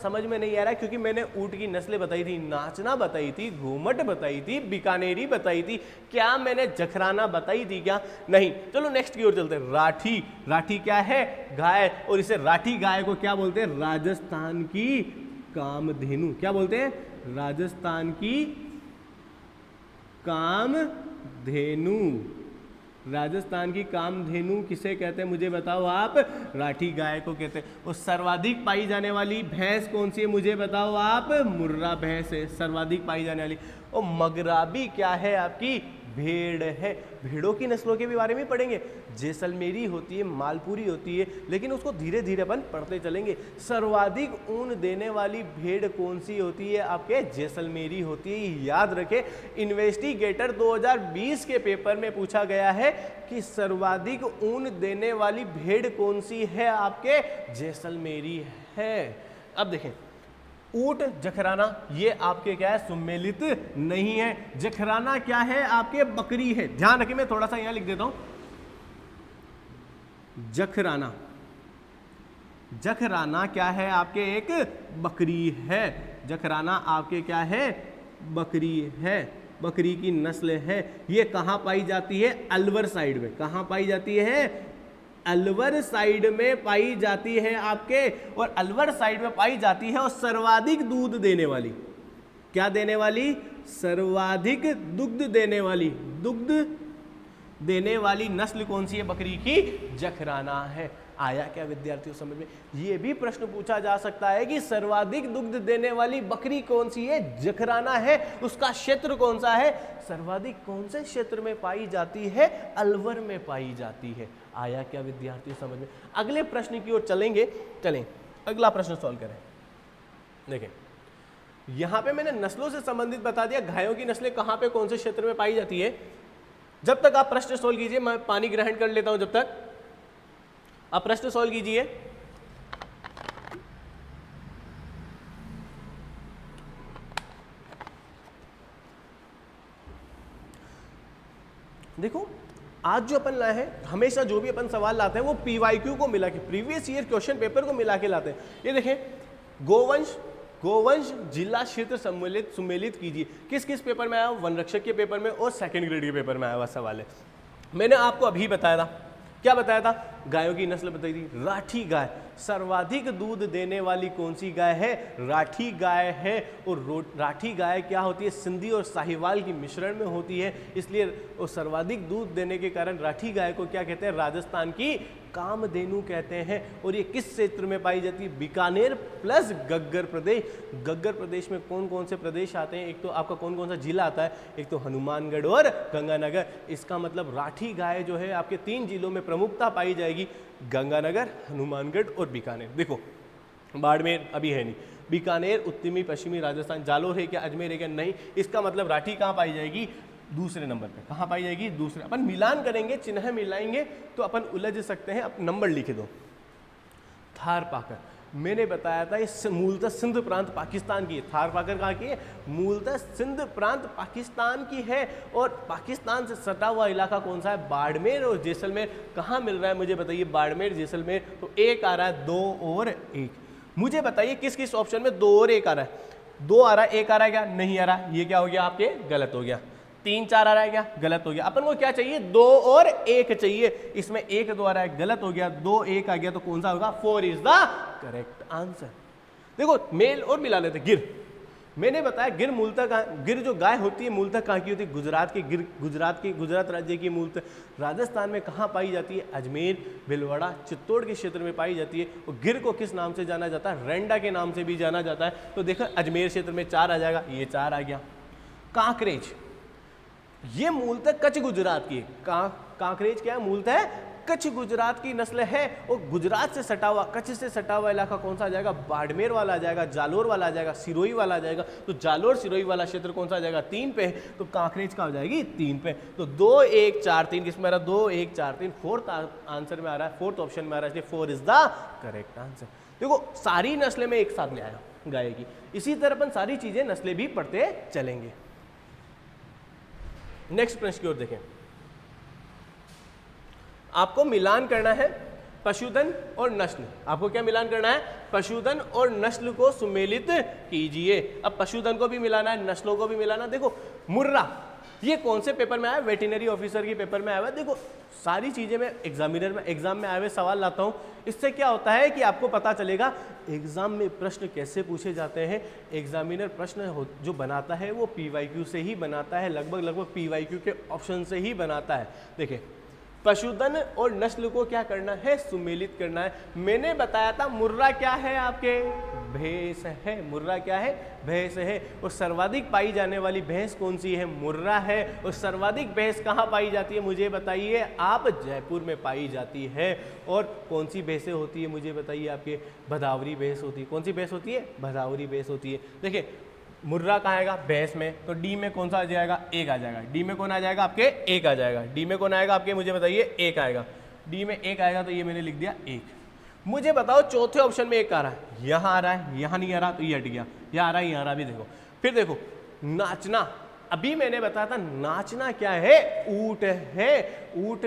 समझ में नहीं आ रहा है, क्योंकि मैंने ऊंट की नस्लें बताई थी, नाचना बताई थी, घूमट बताई थी, बीकानेरी बताई थी। क्या मैंने जखराना बताई थी क्या, नहीं। चलो नेक्स्ट की ओर चलते हैं। राठी, राठी क्या है, गाय। और इसे राठी गाय को क्या बोलते हैं, राजस्थान की कामधेनु। क्या बोलते हैं, राजस्थान की कामधेनु। राजस्थान की कामधेनु किसे कहते हैं, मुझे बताओ आप, राठी गाय को कहते हैं। और सर्वाधिक पाई जाने वाली भैंस कौन सी है, मुझे बताओ आप, मुर्रा भैंस है सर्वाधिक पाई जाने वाली। और मगराबी क्या है, आपकी भेड़ है। भेड़ों की नस्लों के भी बारे में पढ़ेंगे। जैसलमेरी होती है, मालपुरी होती है, लेकिन उसको धीरे धीरे अपन पढ़ते चलेंगे। सर्वाधिक ऊन देने वाली भेड़ कौन सी होती है? आपके जैसलमेरी होती है। याद रखें, इन्वेस्टिगेटर 2020 के पेपर में पूछा गया है कि सर्वाधिक ऊन देने वाली भेड़ कौन सी है? आपके जैसलमेरी है। अब देखें, ऊंट जखराना ये आपके क्या है? सुमेलित नहीं है। जखराना क्या है? आपके बकरी है। ध्यान रखिए, मैं थोड़ा सा यहां लिख देता हूं। जखराना, जखराना क्या है? आपके एक बकरी है। जखराना आपके क्या है? बकरी है, बकरी की नस्ल है। ये कहां पाई जाती है? अलवर साइड में। कहां पाई जाती है? अलवर साइड में पाई जाती है आपके, और अलवर साइड में पाई जाती है। और सर्वाधिक दूध देने वाली, क्या देने वाली? सर्वाधिक दुग्ध देने वाली, दुग्ध देने वाली नस्ल कौन सी है? बकरी की जखराना है। आया क्या विद्यार्थियों समझ में? ये भी प्रश्न पूछा जा सकता है कि सर्वाधिक दुग्ध देने वाली बकरी कौन सी है? जखराना है। उसका क्षेत्र कौन सा है? सर्वाधिक कौन से क्षेत्र में पाई जाती है? अलवर में पाई जाती है। आया क्या विद्यार्थियों समझ में? अगले प्रश्न की ओर चलेंगे। चलें, अगला प्रश्न सॉल्व करें। देखें, यहां पे मैंने नस्लों से संबंधित बता दिया, गायों की नस्लें कहां पे कौन से क्षेत्र में पाई जाती है। जब तक आप प्रश्न सॉल्व कीजिए, मैं पानी ग्रहण कर लेता हूं। जब तक आप प्रश्न सॉल्व कीजिए। देखो, आज जो अपन लाए हैं, हमेशा जो भी अपन सवाल लाते हैं वो पीवाईक्यू को मिला के, प्रीवियस ईयर क्वेश्चन पेपर को मिला के लाते हैं। ये देखें, गोवंश जिला क्षेत्र सुमेलित कीजिए। किस किस पेपर में आया? वन रक्षक के पेपर में और सेकंड ग्रेड के पेपर में आया हुआ सवाल है। मैंने आपको अभी बताया था, क्या बताया था? गायों की नस्ल बताई थी, राठी गाय। सर्वाधिक दूध देने वाली कौन सी गाय है? राठी गाय है। और राठी गाय क्या होती है? सिंधी और साहिवाल की मिश्रण में होती है, इसलिए वो सर्वाधिक दूध देने के कारण राठी गाय को क्या कहते हैं? राजस्थान की कामधेनु कहते हैं। और ये किस क्षेत्र में पाई जाती है? बीकानेर प्लस गग्गर प्रदेश। गग्गर प्रदेश में कौन कौन से प्रदेश आते हैं? एक तो आपका कौन कौन सा जिला आता है? एक तो हनुमानगढ़ और गंगानगर। इसका मतलब राठी गाय जो है आपके 3 जिलों में प्रमुखता पाई जाएगी, गंगानगर, हनुमानगढ़ और बीकानेर। देखो, बाड़मेर अभी है नहीं, बीकानेर उत्तरी पश्चिमी राजस्थान, जालोर है क्या, अजमेर है क्या? नहीं। इसका मतलब राठी कहाँ पाई जाएगी? दूसरे नंबर पे। कहाँ पाई जाएगी? दूसरे। अपन मिलान करेंगे, चिन्ह मिलाएंगे तो अपन उलझ सकते हैं। अब नंबर लिखे दो। थार पाकर, मैंने बताया था ये मूलतः सिंध प्रांत पाकिस्तान की है। थार पाकर कहाँ की है? मूलतः सिंध प्रांत पाकिस्तान की है। और पाकिस्तान से सटा हुआ इलाका कौन सा है? बाड़मेर और जैसलमेर। कहाँ मिल रहा है मुझे बताइए? बाड़मेर, जैसलमेर। तो एक आ रहा है, 2 और 1। मुझे बताइए किस किस ऑप्शन में 2 और 1 आ रहा है? 2 आ रहा है, 1 आ रहा है क्या? नहीं आ रहा। ये क्या हो गया आपके? गलत हो गया। 3 4 आ रहा है क्या? गलत हो गया। अपन को क्या चाहिए? 2 और 1 चाहिए। इसमें 1 2 आ रहा है, गलत हो गया। 2 1 आ गया, तो कौन सा होगा? 4 इज द करेक्ट आंसर। देखो, मेल और मिला लेते। गिर, मैंने बताया गिर मूलतः, गिर जो गाय होती है मूलतः कहाँ की होती है? गुजरात की। गिर गुजरात राज्य की मूलतः। राजस्थान में कहाँ पाई जाती है? अजमेर, भीलवाड़ा, चित्तौड़ के क्षेत्र में पाई जाती है। और गिर को किस नाम से जाना जाता है? रेंडा के नाम से भी जाना जाता है। तो देखो, अजमेर क्षेत्र में 4 आ जाएगा, ये 4 आ गया। कांकरेज, ये मूलतः कच्छ गुजरात की। कांकरेज क्या है? मूलतः कच्छ गुजरात की नस्ल है। और गुजरात से सटा हुआ, कच्छ से सटा हुआ इलाका कौन सा आ जाएगा? बाड़मेर वाला आ जाएगा, जालोर वाला आ जाएगा, सिरोही वाला आ जाएगा। तो जालोर सिरोही वाला क्षेत्र कौन सा आ जाएगा? 3 पे। तो कांकरेज का हो जाएगी 3 पे। तो 2 1 4 3 किसमें आ रहा है? 2 1 4 3 फोर्थ आंसर में आ रहा है, फोर्थ ऑप्शन में आ रहा है, इसलिए 4 इज द करेक्ट आंसर। देखो, सारी नस्लें में एक साथ ले आया गाय की। इसी तरह अपन सारी चीजें नस्लें भी पढ़ते चलेंगे। नेक्स्ट प्रश्न की ओर देखें। आपको मिलान करना है पशुधन और नस्ल। आपको क्या मिलान करना है? पशुधन और नस्ल को सुमेलित कीजिए। अब पशुधन को भी मिलाना है, नस्लों को भी मिलाना। देखो, मुर्रा, ये कौन से पेपर में आया? वेटरनरी ऑफिसर के पेपर में आया हुआ। देखो, सारी चीजें मैं एग्जाम में आए हुए सवाल लाता हूं। इससे क्या होता है कि आपको पता चलेगा एग्जाम में प्रश्न कैसे पूछे जाते हैं। एग्जामिनर प्रश्न जो बनाता है वो पीवाईक्यू से ही बनाता है, लगभग पीवाईक्यू के ऑप्शन से ही बनाता है। देखिए, पशुधन और नस्ल को क्या करना है, सुमेलित करना है। मैंने बताया था मुर्रा क्या है आपके, भैंस है। मुर्रा क्या है, भैंस है। और सर्वाधिक पाई जाने वाली भैंस कौन सी है, मुर्रा है। और सर्वाधिक भैंस कहाँ पाई जाती है मुझे बताइए आप, जयपुर में पाई जाती है। और कौन सी भैंसें होती है मुझे बताइए आपके, भदावरी भैंस होती है। कौन सी भैंस होती है, भदावरी भैंस होती है। देखिए मुर्रा कहाँ आएगा, भैंस में, तो डी में कौन सा आ जाएगा, एक आ जाएगा। डी में कौन आ जाएगा आपके, एक आ जाएगा। डी में कौन आएगा आपके मुझे बताइए, एक आएगा। डी में एक आएगा तो ये मैंने लिख दिया एक। मुझे बताओ चौथे ऑप्शन में एक आ रहा है, यहाँ आ रहा है, यहाँ नहीं आ रहा तो ये हट गया, यहाँ आ रहा है, यहाँ आ रहा भी देखो। फिर देखो नाचना, अभी मैंने बताया था नाचना क्या है, ऊंट है। ऊंट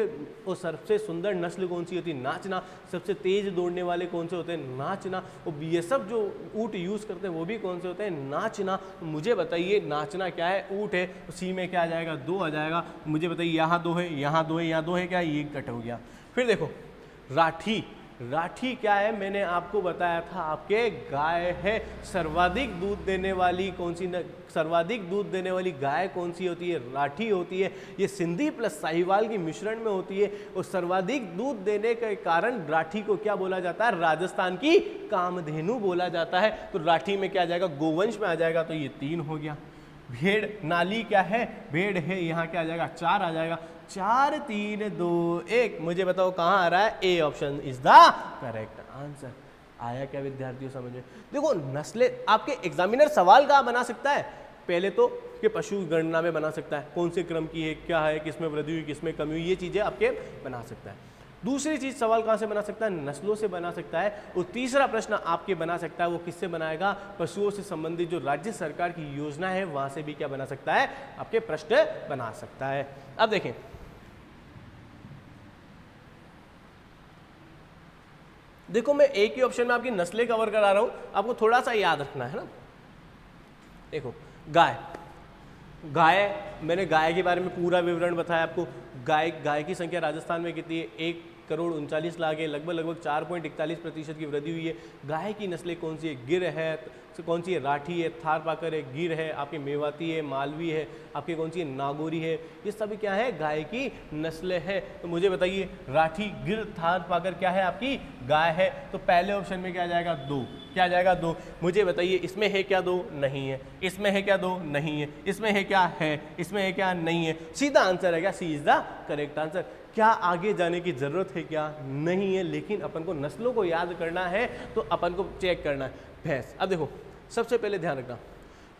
और सबसे सुंदर नस्ल कौन सी होती है, नाचना। सबसे तेज दौड़ने वाले कौन से होते हैं, नाचना। और ये सब जो ऊंट यूज करते हैं वो भी कौन से होते हैं, नाचना। तो मुझे बताइए नाचना क्या है, ऊंट है। तो सी में क्या आ जाएगा, दो आ जाएगा। मुझे बताइए यहाँ दो है, यहाँ दो है, यहाँ दो है, क्या ये कट हो गया। फिर देखो राठी, राठी क्या है, मैंने आपको बताया था आपके गाय है। सर्वाधिक दूध देने वाली कौन सी सर्वाधिक दूध देने वाली गाय कौन सी होती है, राठी होती है। ये सिंधी प्लस साहिवाल की मिश्रण में होती है। और सर्वाधिक दूध देने के कारण राठी को क्या बोला जाता है, राजस्थान की कामधेनु बोला जाता है। तो राठी में क्या आ जाएगा, गोवंश में आ जाएगा, तो ये 3 हो गया। भेड़, नाली क्या है, भेड़ है, यहाँ क्या आ जाएगा, 4 आ जाएगा। 4 3 2 1। मुझे बताओ कहाँ आ रहा है, A option is the correct answer. आया क्या विद्यार्थियों समझ में। देखो नस्लें आपके एग्जामिनर सवाल कहाँ बना सकता है, पहले तो कि पशु गणना में बना सकता है, कौन से क्रम की है, क्या है, किसमें वृद्धि हुई, किसमें कमी हुई, ये चीजें आपके बना सकता है। दूसरी चीज सवाल कहाँ से बना सकता है, नस्लों से बना सकता है। और तीसरा प्रश्न आपके बना सकता है, वो किससे बनाएगा, पशुओं से संबंधित जो राज्य सरकार की योजना है वहां से भी क्या बना सकता है, आपके प्रश्न बना सकता है। अब देखें देखो मैं एक ही ऑप्शन में आपकी नस्लें कवर करा रहा हूं, आपको थोड़ा सा याद रखना है ना। देखो गाय, गाय मैंने गाय के बारे में पूरा विवरण बताया आपको। गाय की संख्या राजस्थान में कितनी है, 1,39,00,000 है। लगभग 4.41% की वृद्धि हुई है। गाय की नस्लें कौन सी है, गिर है, कौन सी है, राठी है, थारपाकर है, गिर है, आपके मेवाती है, मालवी है, आपके कौन सी है, नागौरी है। ये सभी क्या है, गाय की नस्लें हैं। तो मुझे बताइए राठी, गिर, थारपाकर क्या है, आपकी गाय है। तो पहले ऑप्शन में क्या आ जाएगा, 2। क्या आ जाएगा, 2। मुझे बताइए इसमें है क्या, 2 नहीं है। इसमें है क्या, 2 नहीं है। इसमें है क्या, है। इसमें है क्या, नहीं है। सीधा आंसर है क्या, सी इज द करेक्ट आंसर। क्या आगे जाने की जरूरत है क्या, नहीं है। लेकिन अपन को नस्लों को याद करना है तो अपन को चेक करना है। भैंस, अब देखो सबसे पहले ध्यान रखना,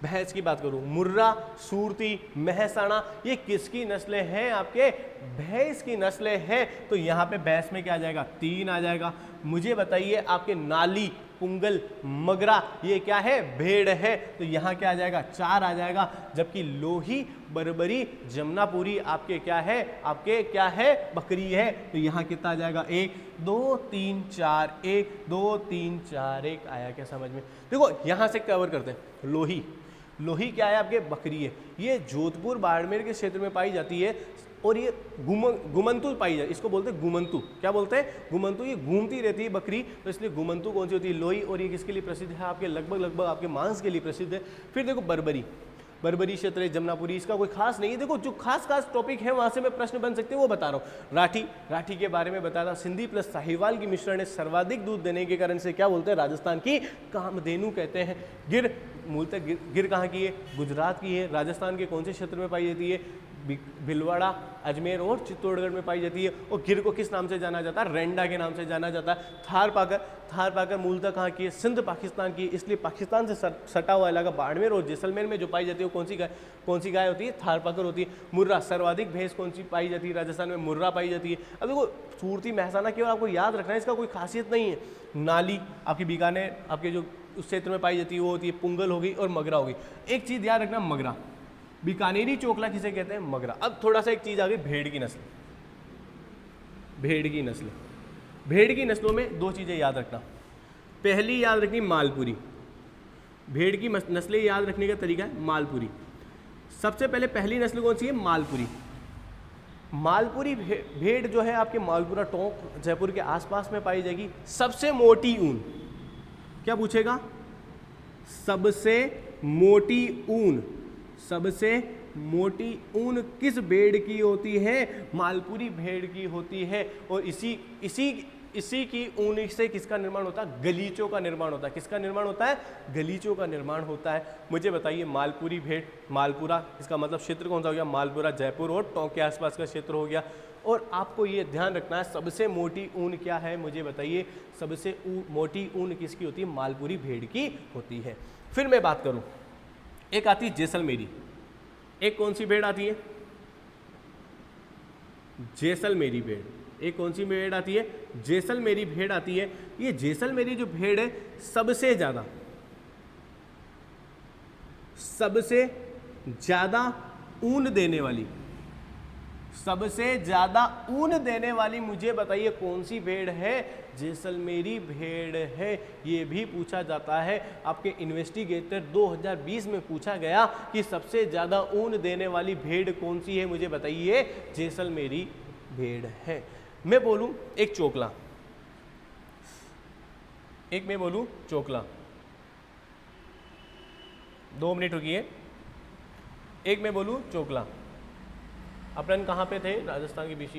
भैंस की बात करूं, मुर्रा, सूरती, महसाणा, ये किसकी नस्लें हैं, आपके भैंस की नस्लें हैं। तो यहाँ पे भैंस में क्या आ जाएगा, 3 आ जाएगा। मुझे बताइए आपके नाली, पुंगल, मगरा, ये क्या है, भेड़ है। तो यहाँ क्या आ जाएगा, 4 आ जाएगा। जबकि लोही, बरबरी, जमुनापुरी आपके क्या है, आपके क्या है, बकरी है। तो यहाँ कितना आ जाएगा, 1 2 3 4 1 2 3 4 1। आया क्या समझ में। देखो यहाँ से कवर करते हैं। लोही, लोही क्या है, आपके बकरी है। ये जोधपुर बाड़मेर के क्षेत्र में पाई जाती है। और ये गुमंतु पाई जाती है, इसको बोलते हैं गुमंतु। क्या बोलते हैं, गुमंतु। ये घूमती रहती है बकरी, तो इसलिए गुमंतु कौन सी होती है, लोही। और ये किसके लिए प्रसिद्ध है, आपके लगभग आपके मांस के लिए प्रसिद्ध है। फिर देखो बरबरी, बरबरी क्षेत्र है, जमुनापुरी, इसका कोई खास नहीं है। देखो जो खास टॉपिक है वहां से मैं प्रश्न बन सकते हैं वो बता रहा हूँ। राठी, राठी के बारे में बताया था, सिंधी प्लस साहिवाल की मिश्रण है। सर्वाधिक दूध देने के कारण से क्या बोलते हैं, राजस्थान की कामधेनु कहते हैं। गिर, मूलतः गिर कहाँ की है, गुजरात की है। राजस्थान के कौन से क्षेत्र में पाई जाती है, भीलवाड़ा, अजमेर और चित्तौड़गढ़ में पाई जाती है। और गिर को किस नाम से जाना जाता है, रेंडा के नाम से जाना जाता है। थारपाकर, थारपाकर मूलतः कहाँ की है, सिंध पाकिस्तान की, इसलिए पाकिस्तान से सटा हुआ इलाका बाड़मेर और जैसलमेर में जो पाई जाती है वो कौन सी गाय होती है, थारपाकर होती है। मुर्रा, सर्वाधिक भैंस कौन सी पाई जाती है, राजस्थान में मुर्रा पाई जाती है। अब देखो सूरती, महसाना केवल आपको याद रखना है, इसका कोई खासियत नहीं है। नाली आपकी बीकानेर, आपके जो उस क्षेत्र में पाई जाती है वो होती है, पुंगल हो गई और मगरा हो गई। एक चीज़ याद रखना, मगरा, बीकानेरी चोकला किसे कहते हैं, मगरा। अब थोड़ा सा एक चीज आ गई, भेड़ की नस्ल। भेड़ की नस्ल, भेड़ की नस्लों में 2 चीजें याद रखना। पहली याद रखनी मालपुरी। भेड़ की नस्लें याद रखने का तरीका है मालपुरी। सबसे पहले पहली नस्ल कौन सी है, मालपुरी। मालपुरी भेड़ जो है आपके मालपुरा टोंक, जयपुर के आसपास में पाई जाएगी। सबसे मोटी ऊन, क्या पूछेगा, सबसे मोटी ऊन, सबसे मोटी ऊन किस भेड़ की होती है? मालपुरी भेड़ की होती है। और इसी की ऊन से किसका निर्माण होता है? गलीचों का निर्माण होता है। किसका निर्माण होता है? गलीचों का निर्माण होता है। मुझे बताइए मालपुरी भेड़, मालपुरा इसका मतलब क्षेत्र कौन सा हो गया? मालपुरा जयपुर और टोंक के आसपास का क्षेत्र हो गया। और आपको ये ध्यान रखना है सबसे मोटी ऊन क्या है? मुझे बताइए सबसे मोटी ऊन किसकी होती है? मालपुरी भेड़ की होती है। फिर मैं बात करूं, एक आती है जैसलमेरी। एक कौन सी भेड़ आती है? जैसलमेरी भेड़। एक कौन सी भेड़ आती है? जैसलमेरी भेड़ आती है। ये जैसलमेरी जो भेड़ है सबसे ज्यादा ऊन देने वाली, सबसे ज्यादा ऊन देने वाली मुझे बताइए कौन सी भेड़ है? जैसलमेरी भेड़ है। ये भी पूछा जाता है आपके इन्वेस्टिगेटर 2020 में पूछा गया कि सबसे ज्यादा ऊन देने वाली भेड़ कौन सी है? मुझे बताइए जैसलमेरी भेड़ है। मैं बोलूं एक चोकला, एक मैं बोलूं चोकला, 2 मिनट रुकिए। एक मैं बोलूं चोकला। अपन कहाँ पे थे? राजस्थान के बीच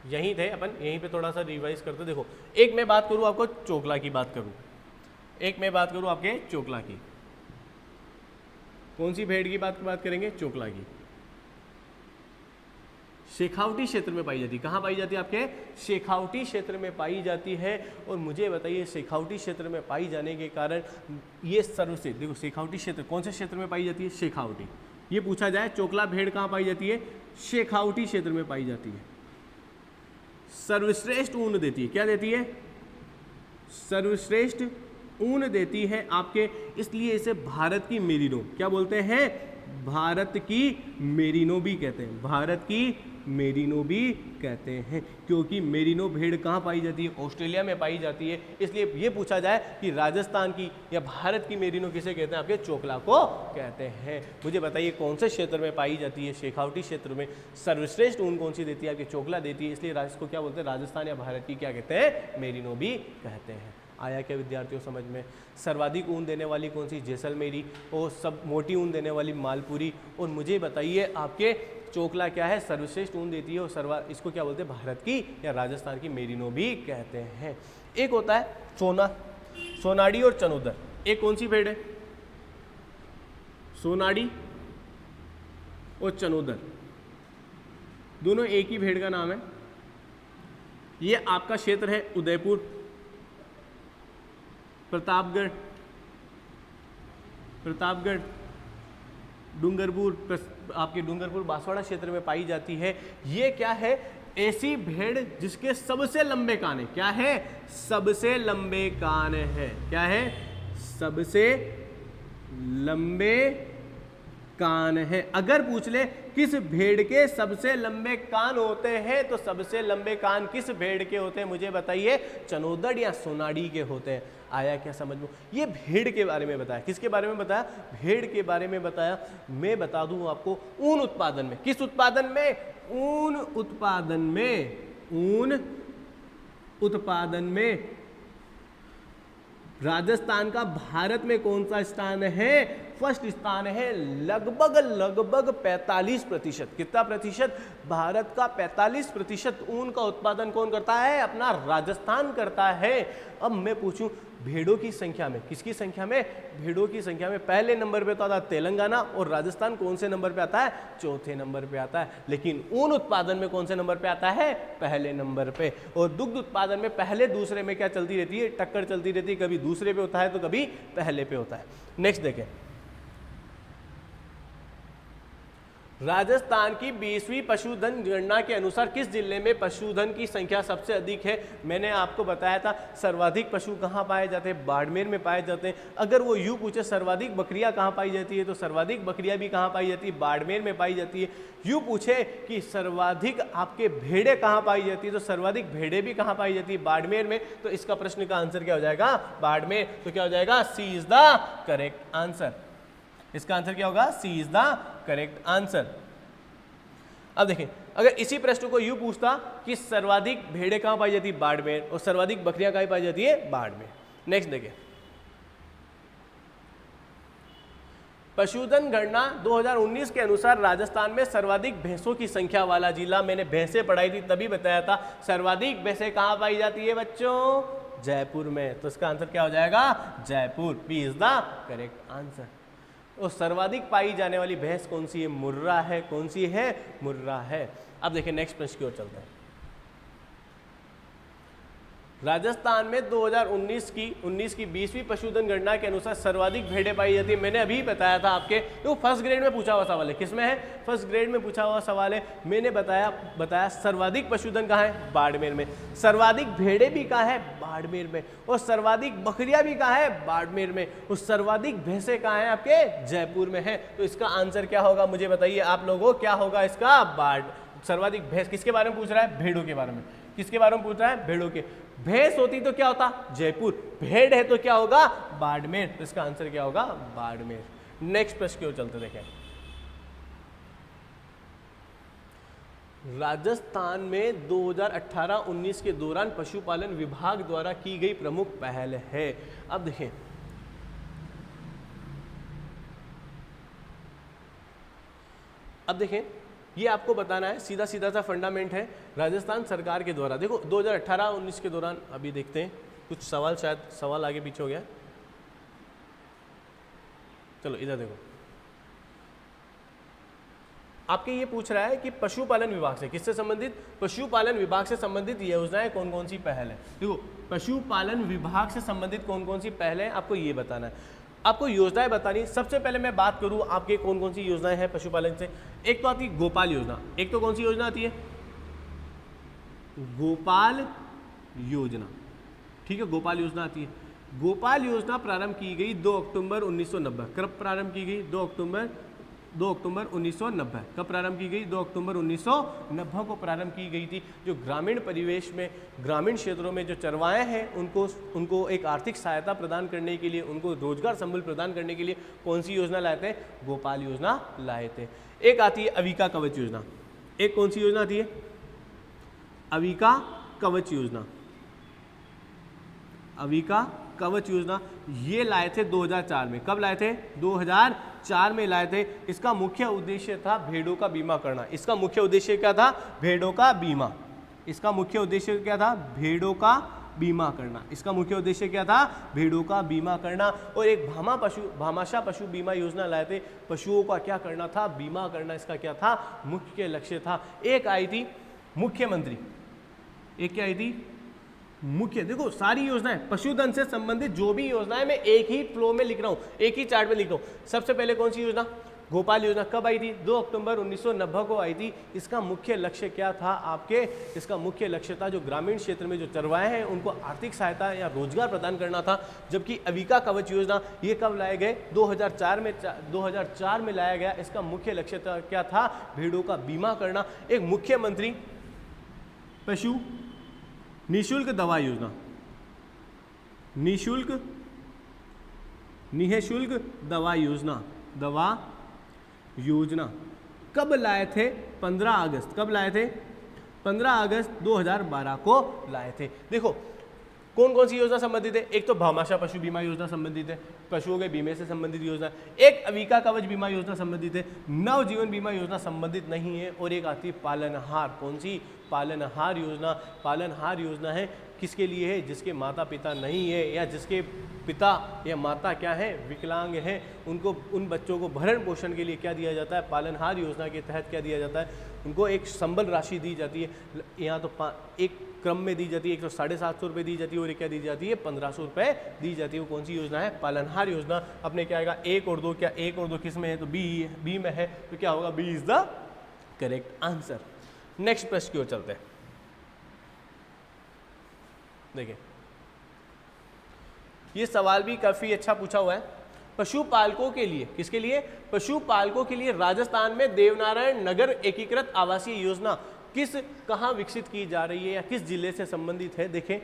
यहीं थे अपन, यहीं पे थोड़ा सा रिवाइज करते। देखो एक मैं बात करूं आपको चोकला की बात करूं, एक मैं बात करूं आपके चोकला की। कौन सी भेड़ की बात करेंगे? चोकला की। शेखावटी क्षेत्र में पाई जाती है। कहाँ पाई जाती है? आपके शेखावटी क्षेत्र में पाई जाती है। और मुझे बताइए शेखावटी क्षेत्र में पाई जाने के कारण ये सर्वश्रेष्ठ, देखो शेखावटी क्षेत्र कौन से क्षेत्र में पाई जाती है? शेखावटी। ये पूछा जाए चोकला भेड़ कहाँ पाई जाती है? शेखावटी क्षेत्र में पाई जाती है। सर्वश्रेष्ठ ऊन देती है। क्या देती है? सर्वश्रेष्ठ ऊन देती है आपके, इसलिए इसे भारत की मेरिनो क्या बोलते हैं? भारत की मेरिनो भी कहते हैं। भारत की मेरिनो भी कहते हैं, क्योंकि मेरिनो भेड़ कहाँ पाई जाती है? ऑस्ट्रेलिया में पाई जाती है। इसलिए ये पूछा जाए कि राजस्थान की या भारत की मेरिनो किसे कहते हैं? आपके चोकला को कहते हैं। मुझे बताइए कौन से क्षेत्र में पाई जाती है? शेखावटी क्षेत्र में। सर्वश्रेष्ठ ऊन कौन सी देती है? आपके चोकला देती है, इसलिए इसको क्या बोलते हैं? राजस्थान या भारत की क्या कहते हैं? मेरिनो भी कहते हैं। आया क्या विद्यार्थियों समझ में? सर्वाधिक ऊन देने वाली कौन सी? जैसलमेरी। और सब मोटी ऊन देने वाली मालपुरी। और मुझे बताइए आपके चोकला क्या है? सर्वश्रेष्ठ ऊन देती है और इसको क्या बोलते हैं? भारत की या राजस्थान की मेरिनो भी कहते हैं। एक होता है सोनाड़ी और चनोदर। एक कौन सी भेड़ है? सोनाड़ी और चनोदर, दोनों एक ही भेड़ का नाम है। ये आपका क्षेत्र है उदयपुर, प्रतापगढ़, डूंगरपुर, आपके डूंगरपुर बांसवाड़ा क्षेत्र में पाई जाती है। ये क्या है? ऐसी भेड़ जिसके सबसे लंबे कान है। क्या है? सबसे लंबे कान है। क्या है? सबसे लंबे कान है। अगर पूछ ले किस भेड़ के सबसे लंबे कान होते हैं, तो सबसे लंबे कान किस भेड़ के होते हैं? मुझे बताइए चनोदर या सोनाड़ी के होते हैं। आया क्या समझ में? ये भेड़ के बारे में बताया। किसके बारे में बताया? भेड़ के बारे में बताया। मैं बता दूं आपको ऊन उत्पादन में। किस उत्पादन में? ऊन उत्पादन में। ऊन उत्पादन में राजस्थान का भारत में कौन सा स्थान है? फर्स्ट स्थान है। लगभग 45%। कितना प्रतिशत? भारत का 45% ऊन का उत्पादन कौन करता है? अपना राजस्थान करता है। अब मैं पूछूं भेड़ों की संख्या में, किसकी संख्या में? भेड़ों की संख्या में पहले नंबर पे तो आता है तेलंगाना, और राजस्थान कौन से नंबर पे आता है? चौथे नंबर पे आता है। लेकिन ऊन उत्पादन में कौन से नंबर पे आता है? पहले नंबर पे। और दुग्ध उत्पादन में पहले दूसरे में क्या चलती रहती है? टक्कर चलती रहती है। कभी दूसरे पे होता है तो कभी पहले पे होता है। नेक्स्ट देखें, राजस्थान की 20वीं पशुधन गणना के अनुसार किस जिले में पशुधन की संख्या सबसे अधिक है? मैंने आपको बताया था सर्वाधिक पशु कहाँ पाए जाते हैं? बाड़मेर में पाए जाते हैं। अगर वो यूँ पूछे सर्वाधिक बकरियाँ कहाँ पाई जाती है, तो सर्वाधिक बकरियाँ भी कहाँ पाई जाती है? बाड़मेर में पाई जाती है। यूँ पूछे कि सर्वाधिक आपके भेड़ें कहाँ पाई जाती है, तो सर्वाधिक भेड़ें भी कहाँ पाई जाती है? बाड़मेर में। तो इसका प्रश्न का आंसर क्या हो जाएगा? बाड़मेर। तो क्या हो जाएगा? सी इज द करेक्ट आंसर। इसका आंसर क्या होगा? सी इज द करेक्ट आंसर। अब देखें, अगर इसी प्रश्न को यूं पूछता कि सर्वाधिक भेड़ें कहां पाई जाती है? बाड़मेर। और सर्वाधिक बकरियां कहां पाई जाती है? बाड़मेर। नेक्स्ट देखें, पशुधन गणना 2019 के अनुसार राजस्थान में सर्वाधिक भैंसों की संख्या वाला जिला, मैंने भैंसें पढ़ाई थी तभी बताया था, सर्वाधिक भैंसें कहाँ पाई जाती है बच्चों? जयपुर में। तो इसका आंसर क्या हो जाएगा? Jaipur. B is the correct answer. और सर्वाधिक पाई जाने वाली भैंस कौन सी है? मुर्रा है। कौन सी है? मुर्रा है। अब देखिए नेक्स्ट प्रश्न की ओर चलते हैं। राजस्थान में 2019 की 20वीं पशुधन गणना के अनुसार सर्वाधिक भेड़ें पाई जाती है। मैंने अभी बताया था आपके, तो फर्स्ट ग्रेड में पूछा हुआ सवाल है। किसमें है? फर्स्ट ग्रेड में पूछा हुआ सवाल है। मैंने बताया सर्वाधिक पशुधन कहाँ है? बाड़मेर में। सर्वाधिक भेड़ें भी कहाँ है? बाड़मेर में। और सर्वाधिक बकरियां भी कहाँ है? बाड़मेर में। और सर्वाधिक भैंसें कहाँ है? आपके जयपुर में है। तो इसका आंसर क्या होगा मुझे बताइए आप लोगों, क्या होगा इसका? सर्वाधिक भैंस किसके बारे में पूछ रहा है? भेड़ों के बारे में। किसके बारे में पूछ रहा है? भेड़ों के। भैंस होती तो क्या होता? जयपुर। भेड़ है तो क्या होगा? बाड़मेर। तो इसका आंसर क्या होगा? बाड़मेर। नेक्स्ट प्रश्न की ओर चलते देखें। राजस्थान में 2018-19 के दौरान पशुपालन विभाग द्वारा की गई प्रमुख पहल है। अब देखें, ये आपको बताना है, सीधा सीधा सा फंडामेंट है राजस्थान सरकार के द्वारा। देखो 2018-19 के दौरान, अभी देखते हैं कुछ सवाल, शायद सवाल आगे पीछे हो गया। चलो इधर देखो, आपके ये पूछ रहा है कि पशुपालन विभाग से किससे संबंधित? पशुपालन विभाग से संबंधित योजनाएं कौन कौन सी पहल है। देखो पशुपालन विभाग से संबंधित कौन कौन सी पहल है आपको ये बताना है। आपको योजनाएं बतानी। सबसे पहले मैं बात करूं आपके कौन कौन सी योजनाएं हैं पशुपालन से। एक तो आती है गोपाल योजना। एक तो कौन सी योजना आती है? गोपाल योजना। ठीक है, गोपाल योजना आती है। गोपाल योजना प्रारंभ की गई 2 अक्टूबर 1990। कब प्रारंभ की गई? 2 अक्टूबर 1990। कब प्रारंभ की गई? 2 अक्टूबर 1990 को प्रारंभ की गई थी। जो ग्रामीण परिवेश में, ग्रामीण क्षेत्रों में जो चरवाहे हैं उनको एक आर्थिक सहायता प्रदान करने के लिए, उनको रोजगार संबल प्रदान करने के लिए कौन सी योजना लाए थे? गोपाल योजना लाए थे। एक आती है अविका कवच योजना। एक कौन सी योजना आती है? अविका कवच योजना। अविका कवच योजना ये लाए थे 2004 में। कब लाए थे? 2004 में लाए थे। इसका मुख्य उद्देश्य था भेड़ों का बीमा करना। इसका मुख्य उद्देश्य क्या था? भेड़ों का बीमा। इसका मुख्य उद्देश्य क्या था? भेड़ों का बीमा करना। इसका मुख्य उद्देश्य क्या था? भेड़ों का बीमा करना। और एक भामाशाह पशु बीमा योजना लाए थे। पशुओं का क्या करना था? बीमा करना। इसका क्या था? मुख्य लक्ष्य था। एक आई थी मुख्यमंत्री। एक क्या आई थी? मुख्य। देखो सारी योजनाएं पशुधन से संबंधित जो भी योजनाएं मैं एक ही फ्लो में लिख रहा हूं, एक ही चार्ट में लिख रहा हूं। सबसे पहले कौन सी योजना? गोपाल योजना। कब आई थी? 2 अक्टूबर 1990 को आई थी। इसका मुख्य लक्ष्य क्या था आपके? इसका मुख्य लक्ष्य था जो ग्रामीण क्षेत्र में जो चरवाहे हैं उनको आर्थिक सहायता या रोजगार प्रदान करना था। जबकि अविका कवच योजना ये कब लाए गए? 2004 में लाया गया। इसका मुख्य लक्ष्य क्या था? भेड़ों का बीमा करना। एक मुख्यमंत्री पशु निःशुल्क दवा योजना। निःशुल्क दवा योजना कब लाए थे? 15 अगस्त। कब लाए थे? 15 अगस्त 2012 को लाए थे। देखो कौन कौन सी योजना संबंधित है? एक तो भामाशाह पशु बीमा योजना संबंधित है, पशुओं के बीमे से संबंधित योजना। एक अविका कवच बीमा योजना संबंधित है। नवजीवन बीमा योजना संबंधित नहीं है। और एक आती है पालनहार। कौन सी? पालनहार योजना। पालनहार योजना है किसके लिए है? जिसके माता पिता नहीं है या जिसके पिता या माता क्या है? विकलांग हैं। उनको, उन बच्चों को भरण पोषण के लिए क्या दिया जाता है? पालनहार योजना के तहत क्या दिया जाता है? उनको एक संबल राशि दी जाती है। यहाँ तो एक क्रम में दी जाती है, एक तो 750 रुपये दी जाती है और एक क्या दी जाती है? 1500 रुपये दी जाती है। वो कौन सी योजना है? पालनहार योजना। अपने क्या आएगा? 1 और 2। क्या 1 और 2 किस में है? तो बी में है। तो क्या होगा? B is the correct answer. Next प्रश्न की ओर चलते हैं। देखिए ये सवाल भी काफी अच्छा पूछा हुआ है। पशुपालकों के लिए, किसके लिए? पशुपालकों के लिए राजस्थान में देवनारायण नगर एकीकृत आवासीय योजना कहाँ विकसित की जा रही है या किस जिले से संबंधित है? देखें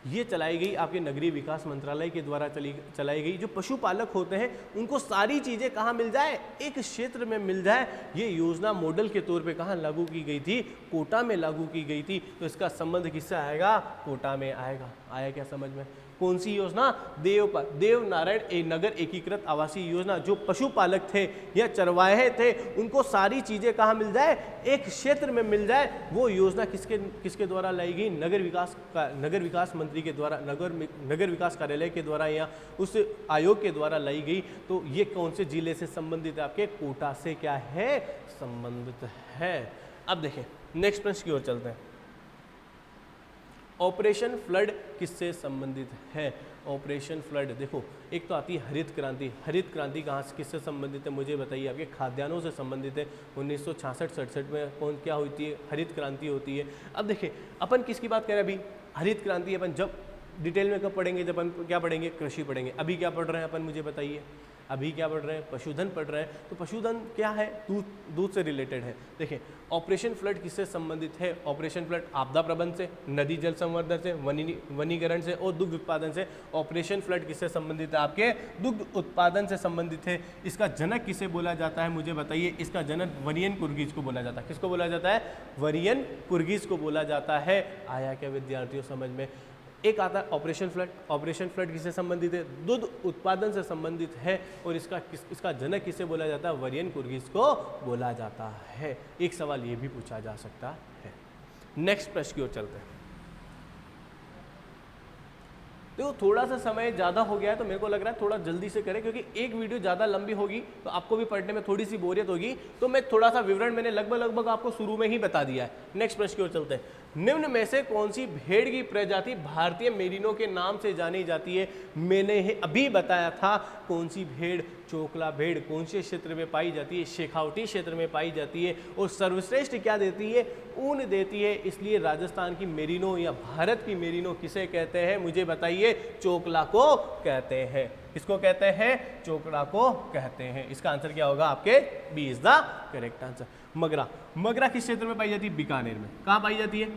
ये चलाई गई आपके नगरीय विकास मंत्रालय के द्वारा चलाई गई। जो पशुपालक होते हैं उनको सारी चीज़ें कहाँ मिल जाए? एक क्षेत्र में मिल जाए। ये योजना मॉडल के तौर पे कहाँ लागू की गई थी? कोटा में लागू की गई थी। तो इसका संबंध किससे आएगा? कोटा में आएगा। आया क्या समझ में? कौन सी योजना? देव नारायण नगर एकीकृत आवासीय योजना। जो पशुपालक थे या चरवाहे थे उनको सारी चीजें कहाँ मिल जाए? एक क्षेत्र में मिल जाए। वो योजना किसके द्वारा लाई गई? नगर विकास मंत्री के द्वारा, नगर विकास कार्यालय के द्वारा या उस आयोग के द्वारा लाई गई। तो ये कौन से जिले से संबंधित है? आपके कोटा से क्या है? संबंधित है। अब देखें नेक्स्ट प्रश्न की ओर चलते हैं। ऑपरेशन फ्लड किससे संबंधित है? ऑपरेशन फ्लड, देखो एक तो आती है हरित क्रांति। हरित क्रांति कहाँ से किससे संबंधित है मुझे बताइए? आपके खाद्यान्नों से संबंधित है। 1966-67 में क्या होती है? हरित क्रांति होती है। अब देखिए अपन किसकी बात करें? अभी हरित क्रांति अपन जब डिटेल में कब पढ़ेंगे? जब अपन क्या पढ़ेंगे? कृषि पढ़ेंगे। अभी क्या पढ़ रहे हैं अपन मुझे बताइए? अभी क्या पढ़ रहे हैं? पशुधन पढ़ रहे हैं। तो पशुधन क्या है? दूध से रिलेटेड है। देखिए ऑपरेशन फ्लड किससे संबंधित है? ऑपरेशन फ्लड आपदा प्रबंधन से, नदी जल संवर्धन से, वनीकरण से और दुग्ध उत्पादन से। ऑपरेशन फ्लड किससे संबंधित है? आपके दुग्ध उत्पादन से संबंधित है। इसका जनक किसे बोला जाता है मुझे बताइए? इसका जनक वरियन कुर्गिज को बोला जाता है। किसको बोला जाता है? वरियन कुर्गिज को बोला जाता है। आया क्या विद्यार्थियों समझ में? एक आता है ऑपरेशन फ्लड। ऑपरेशन फ्लड किससे संबंधित है? दूध उत्पादन से संबंधित है। और इसका जनक किसे बोला जाता है? वरियन कुर्गिज को बोला जाता है। एक सवाल ये भी पूछा जा सकता है। नेक्स्ट प्रश्न की ओर चलते हैं। देखो थोड़ा सा समय ज़्यादा हो गया है तो मेरे को लग रहा है थोड़ा जल्दी से करें, क्योंकि एक वीडियो ज़्यादा लंबी होगी तो आपको भी पढ़ने में थोड़ी सी बोरियत होगी। तो मैं थोड़ा सा विवरण मैंने लगभग आपको शुरू में ही बता दिया है। नेक्स्ट प्रश्न की ओर चलते हैं। निम्न में से कौन सी भेड़ की प्रजाति भारतीय मेरिनो के नाम से जानी जाती है? मैंने अभी बताया था कौन सी भेड़, चोकला भेड़ कौन से क्षेत्र में पाई जाती है? शेखावटी क्षेत्र में पाई जाती है। और सर्वश्रेष्ठ क्या देती है? ऊन देती है। इसलिए राजस्थान की मेरिनो या भारत की मेरिनो किसे कहते हैं मुझे बताइए? चोकला को कहते हैं। किसको कहते हैं? चोकला को कहते हैं। इसका आंसर क्या होगा? आपके B is the correct answer. Magra किस क्षेत्र में पाई जाती है? बीकानेर में। कहाँ पाई जाती है?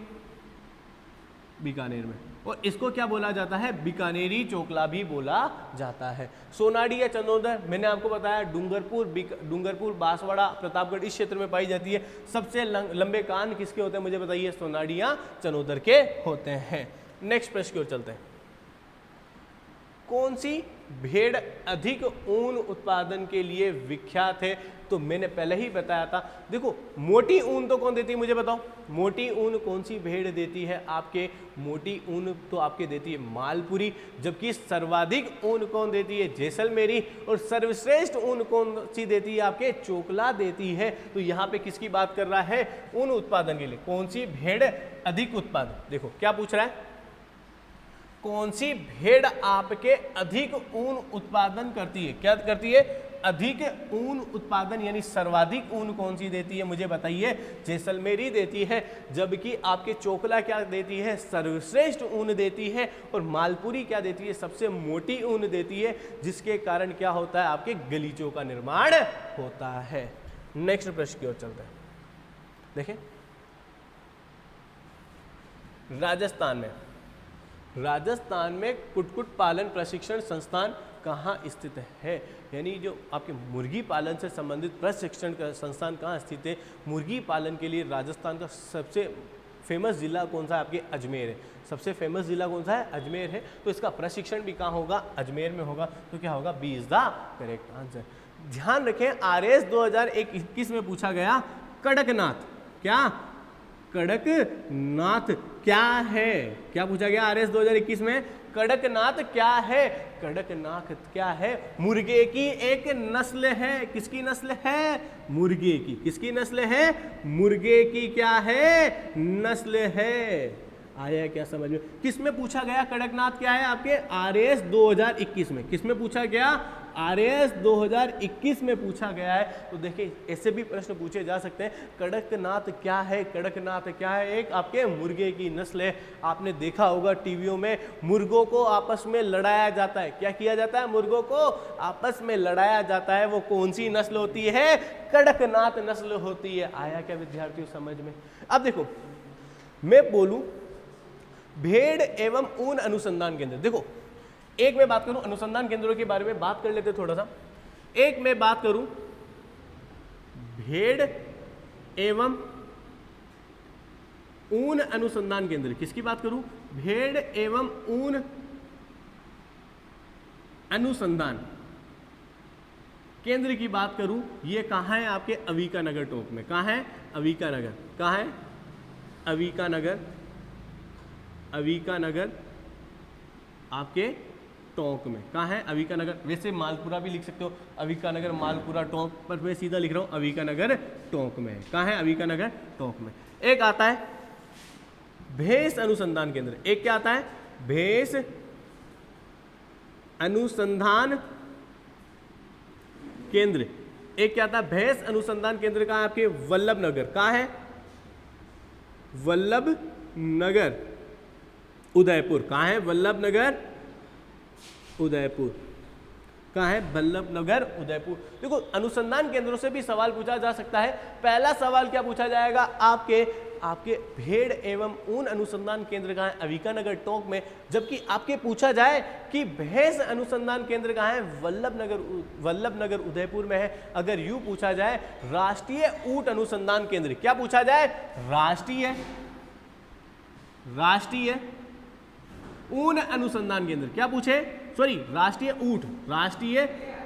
बीकानेर में। और इसको क्या बोला जाता है? बीकानेरी चोकला भी बोला जाता है। सोनाडी या चंदोदर मैंने आपको बताया डूंगरपुर, बांसवाड़ा, प्रतापगढ़ इस क्षेत्र में पाई जाती है। सबसे लंबे कान किसके होते हैं मुझे बताइए? सोनाडी या चंदोदर के होते हैं। नेक्स्ट प्रश्न की ओर चलते हैं। कौन सी भेड़ अधिक ऊन उत्पादन के लिए विख्यात है? तो मैंने पहले ही बताया था। देखो मोटी ऊन तो कौन देती है मुझे बताओ? मोटी ऊन कौन सी भेड़ देती है? आपके मोटी ऊन तो आपके देती है मालपुरी। जबकि सर्वाधिक ऊन कौन देती है? जैसलमेरी। और सर्वश्रेष्ठ ऊन कौन सी देती है? आपके चोकला देती है। तो यहाँ पे किसकी बात कर रहा है? ऊन उत्पादन के लिए कौन सी भेड़ अधिक उत्पादन? देखो क्या पूछ रहा है? कौन सी भेड़ आपके अधिक ऊन उत्पादन करती है? क्या करती है? अधिक ऊन उत्पादन, यानी सर्वाधिक ऊन कौन सी देती है मुझे बताइए? जैसलमेरी देती है। जबकि आपके चोकला क्या देती है? सर्वश्रेष्ठ ऊन देती है। और मालपुरी क्या देती है? सबसे मोटी ऊन देती है, जिसके कारण क्या होता है? आपके गलीचों का निर्माण होता है। नेक्स्ट प्रश्न की ओर चलते हैं। देखें राजस्थान में कुक्कुट पालन प्रशिक्षण संस्थान कहाँ स्थित है? यानी जो आपके मुर्गी पालन से संबंधित प्रशिक्षण का संस्थान कहाँ स्थित है? मुर्गी पालन के लिए राजस्थान का सबसे फेमस जिला कौन सा है? आपके अजमेर है। सबसे फेमस जिला कौन सा है? अजमेर है। तो इसका प्रशिक्षण भी कहाँ होगा? अजमेर में होगा। तो क्या होगा? B is the correct answer. ध्यान रखें RS 2021 में पूछा गया कड़कनाथ। क्या? कड़कनाथ क्या है? क्या पूछा गया RS 2021 में? कड़कनाथ क्या है? कड़कनाथ क्या है? मुर्गे की एक नस्ल है। किसकी नस्ल है? मुर्गे की। किसकी नस्ल है? मुर्गे की क्या है? नस्ल है। आया क्या समझ में? किस में पूछा गया कड़कनाथ क्या है? आपके RS 2021 में। किस में पूछा गया? RS 2021 में पूछा गया है। तो देखिए ऐसे भी प्रश्न पूछे जा सकते हैं। कड़कनाथ क्या है? कड़कनाथ क्या है? एक आपके मुर्गे की नस्ल है। आपने देखा होगा टीवियों में मुर्गों को आपस में लड़ाया जाता है। क्या किया जाता है? मुर्गों को आपस में लड़ाया जाता है। वो कौन सी नस्ल होती है? कड़कनाथ नस्ल होती है। आया क्या विद्यार्थियों समझ में? अब देखो मैं बोलूं भेड़ एवं ऊन अनुसंधान केंद्र। देखो एक मैं बात करूं अनुसंधान केंद्रों के बारे में बात कर लेते थोड़ा सा। एक मैं बात करूं भेड़ एवं ऊन अनुसंधान केंद्र। किसकी बात करूं? भेड़ एवं ऊन अनुसंधान केंद्र की बात करूं, ये कहाँ है आपके अविका नगर टोंक में। कहाँ है अविका नगर, कहाँ है अविका नगर, अविका नगर आपके टोंक में। कहाँ है अविका नगर, वैसे मालपुरा भी लिख सकते हो, अविका नगर मालपुरा टोंक, पर मैं सीधा लिख रहा हूं अविका नगर टोंक में। कहाँ है अविका नगर टोंक में। एक आता है भेष अनुसंधान केंद्र, एक क्या आता है भेष अनुसंधान केंद्र, एक क्या आता है भेष अनुसंधान केंद्र। कहाँ है आपके वल्लभ नगर, कहाँ है वल्लभ नगर उदयपुर। कहाँ है वल्लभ नगर उदयपुर, कहाँ है वल्लभ नगर उदयपुर। देखो अनुसंधान केंद्रों से भी सवाल पूछा जा सकता है। पहला सवाल क्या पूछा जाएगा आपके भेड़ एवं ऊन अनुसंधान केंद्र कहाँ है अविका नगर टोंक में, जबकि आपके पूछा जाए कि भैंस अनुसंधान केंद्र कहाँ है वल्लभ नगर उदयपुर में है। अगर यूं पूछा जाए राष्ट्रीय ऊंट अनुसंधान केंद्र, क्या पूछा जाए राष्ट्रीय ऊन अनुसंधान केंद्र, क्या पूछे सॉरी राष्ट्रीय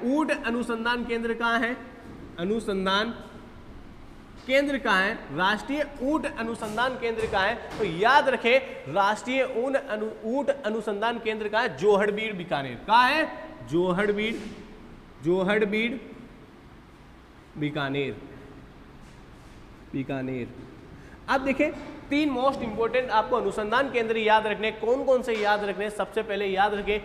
ऊंट अनुसंधान केंद्र कहाँ है, अनुसंधान केंद्र कहाँ है, राष्ट्रीय ऊंट अनुसंधान केंद्र कहाँ है। तो याद रखें राष्ट्रीय ऊंट अनुसंधान केंद्र कहाँ है, जोहड़बीड़ बीकानेर। कहाँ है जोहड़बीड़ बीकानेर। अब देखें तीन मोस्ट इंपोर्टेंट आपको अनुसंधान केंद्र याद रखने, कौन कौन से याद रखने। सबसे पहले याद रखें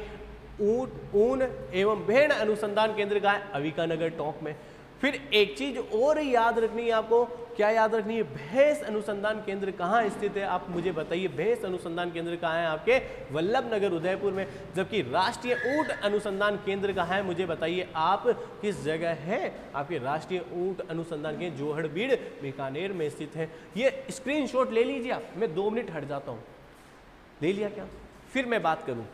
ऊन एवं भेड़ अनुसंधान केंद्र का है अविका नगर टोंक में। फिर एक चीज और याद रखनी है आपको, क्या याद रखनी है, भैंस अनुसंधान केंद्र कहाँ स्थित है, आप मुझे बताइए। भैंस अनुसंधान केंद्र कहाँ है आपके वल्लभ नगर उदयपुर में, जबकि राष्ट्रीय ऊंट अनुसंधान केंद्र कहाँ है मुझे बताइए आप किस जगह है। आपके राष्ट्रीय ऊंट अनुसंधान केंद्र जोहड़बीड़ बीकानेर में स्थित है। ये स्क्रीनशॉट ले लीजिए आप, मैं 2 मिनट हट जाता हूँ। ले लिया क्या, फिर मैं बात करूँ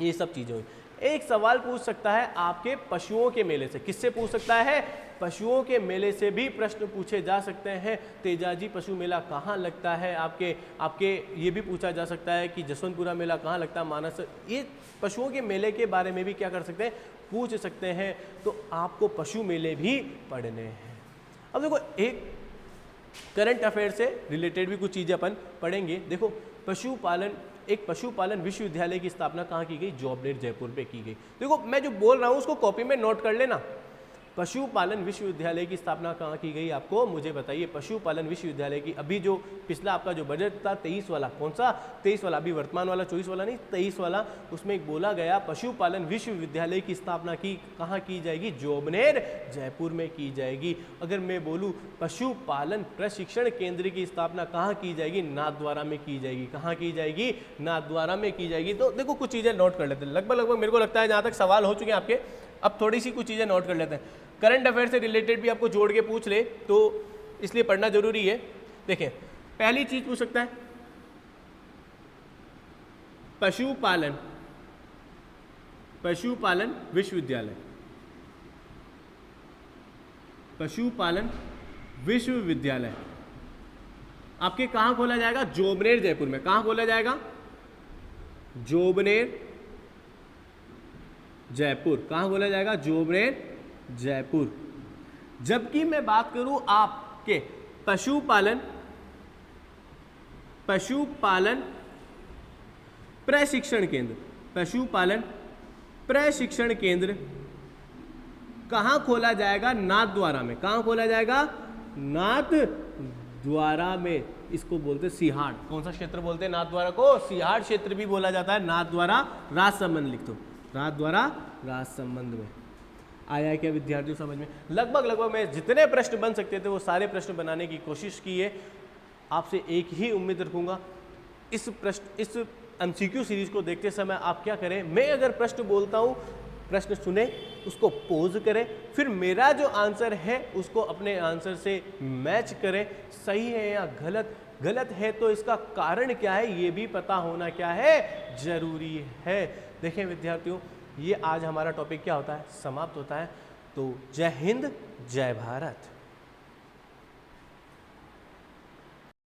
ये सब चीजें हुई। एक सवाल पूछ सकता है आपके पशुओं के मेले से, किससे पूछ सकता है, पशुओं के मेले से भी प्रश्न पूछे जा सकते हैं। तेजाजी पशु मेला कहाँ लगता है आपके ये भी पूछा जा सकता है कि जसवंतपुरा मेला कहाँ लगता है, मानस। ये पशुओं के मेले के बारे में भी क्या कर सकते हैं, पूछ सकते हैं। तो आपको पशु मेले भी पढ़ने हैं। अब देखो एक करंट अफेयर से रिलेटेड भी कुछ चीजें अपन पढ़ेंगे। देखो पशुपालन विश्वविद्यालय की स्थापना कहाँ की गई, जॉबनेर जयपुर पे की गई। देखो मैं जो बोल रहा हूँ उसको कॉपी में नोट कर लेना। पशुपालन विश्वविद्यालय की स्थापना कहाँ की गई आपको मुझे बताइए। पशुपालन विश्वविद्यालय की अभी जो पिछला आपका जो बजट था 23 वाला, कौन सा 23 वाला, अभी वर्तमान वाला 24 वाला नहीं 23 वाला, उसमें एक बोला गया पशुपालन विश्वविद्यालय की स्थापना कहाँ की जाएगी, जॉबनेर जयपुर में की जाएगी। अगर मैं बोलूँ पशुपालन प्रशिक्षण केंद्र की स्थापना कहाँ की जाएगी, नाथद्वारा में की जाएगी। कहाँ की जाएगी, नाथद्वारा में की जाएगी। तो देखो कुछ चीज़ें नोट कर लेते हैं, लगभग मेरे को लगता है जहाँ तक सवाल हो चुके हैं आपके। अब थोड़ी सी कुछ चीज़ें नोट कर लेते हैं। करंट अफेयर से रिलेटेड भी आपको जोड़ के पूछ ले तो इसलिए पढ़ना जरूरी है। देखें पहली चीज पूछ सकता है पशुपालन विश्वविद्यालय आपके कहाँ खोला जाएगा, जोबनेर जयपुर में। कहाँ खोला जाएगा, जोबनेर जयपुर। कहाँ खोला जाएगा, जोबनेर जयपुर। जबकि मैं बात करूं आपके पशुपालन प्रशिक्षण केंद्र कहाँ खोला जाएगा, नाथद्वारा में। कहाँ खोला जाएगा, नाथद्वारा में। इसको बोलते सिहाड़, कौन सा क्षेत्र बोलते हैं नाथद्वारा को, सिहाड़ क्षेत्र भी बोला जाता है। नाथद्वारा राजसमंद लिख दो, नाथद्वारा राजसमंद में। आया क्या विद्यार्थियों समझ में। लगभग मैं जितने प्रश्न बन सकते थे वो सारे प्रश्न बनाने की कोशिश की है। आपसे एक ही उम्मीद रखूंगा, इस MCQ सीरीज को देखते समय आप क्या करें, मैं अगर प्रश्न बोलता हूँ प्रश्न सुने, उसको पोज करें, फिर मेरा जो आंसर है उसको अपने आंसर से मैच करें। सही है या गलत है तो इसका कारण क्या है ये भी पता होना क्या है, जरूरी है। देखें विद्यार्थियों, ये आज हमारा टॉपिक क्या होता है, समाप्त होता है। तो जय हिंद, जय भारत।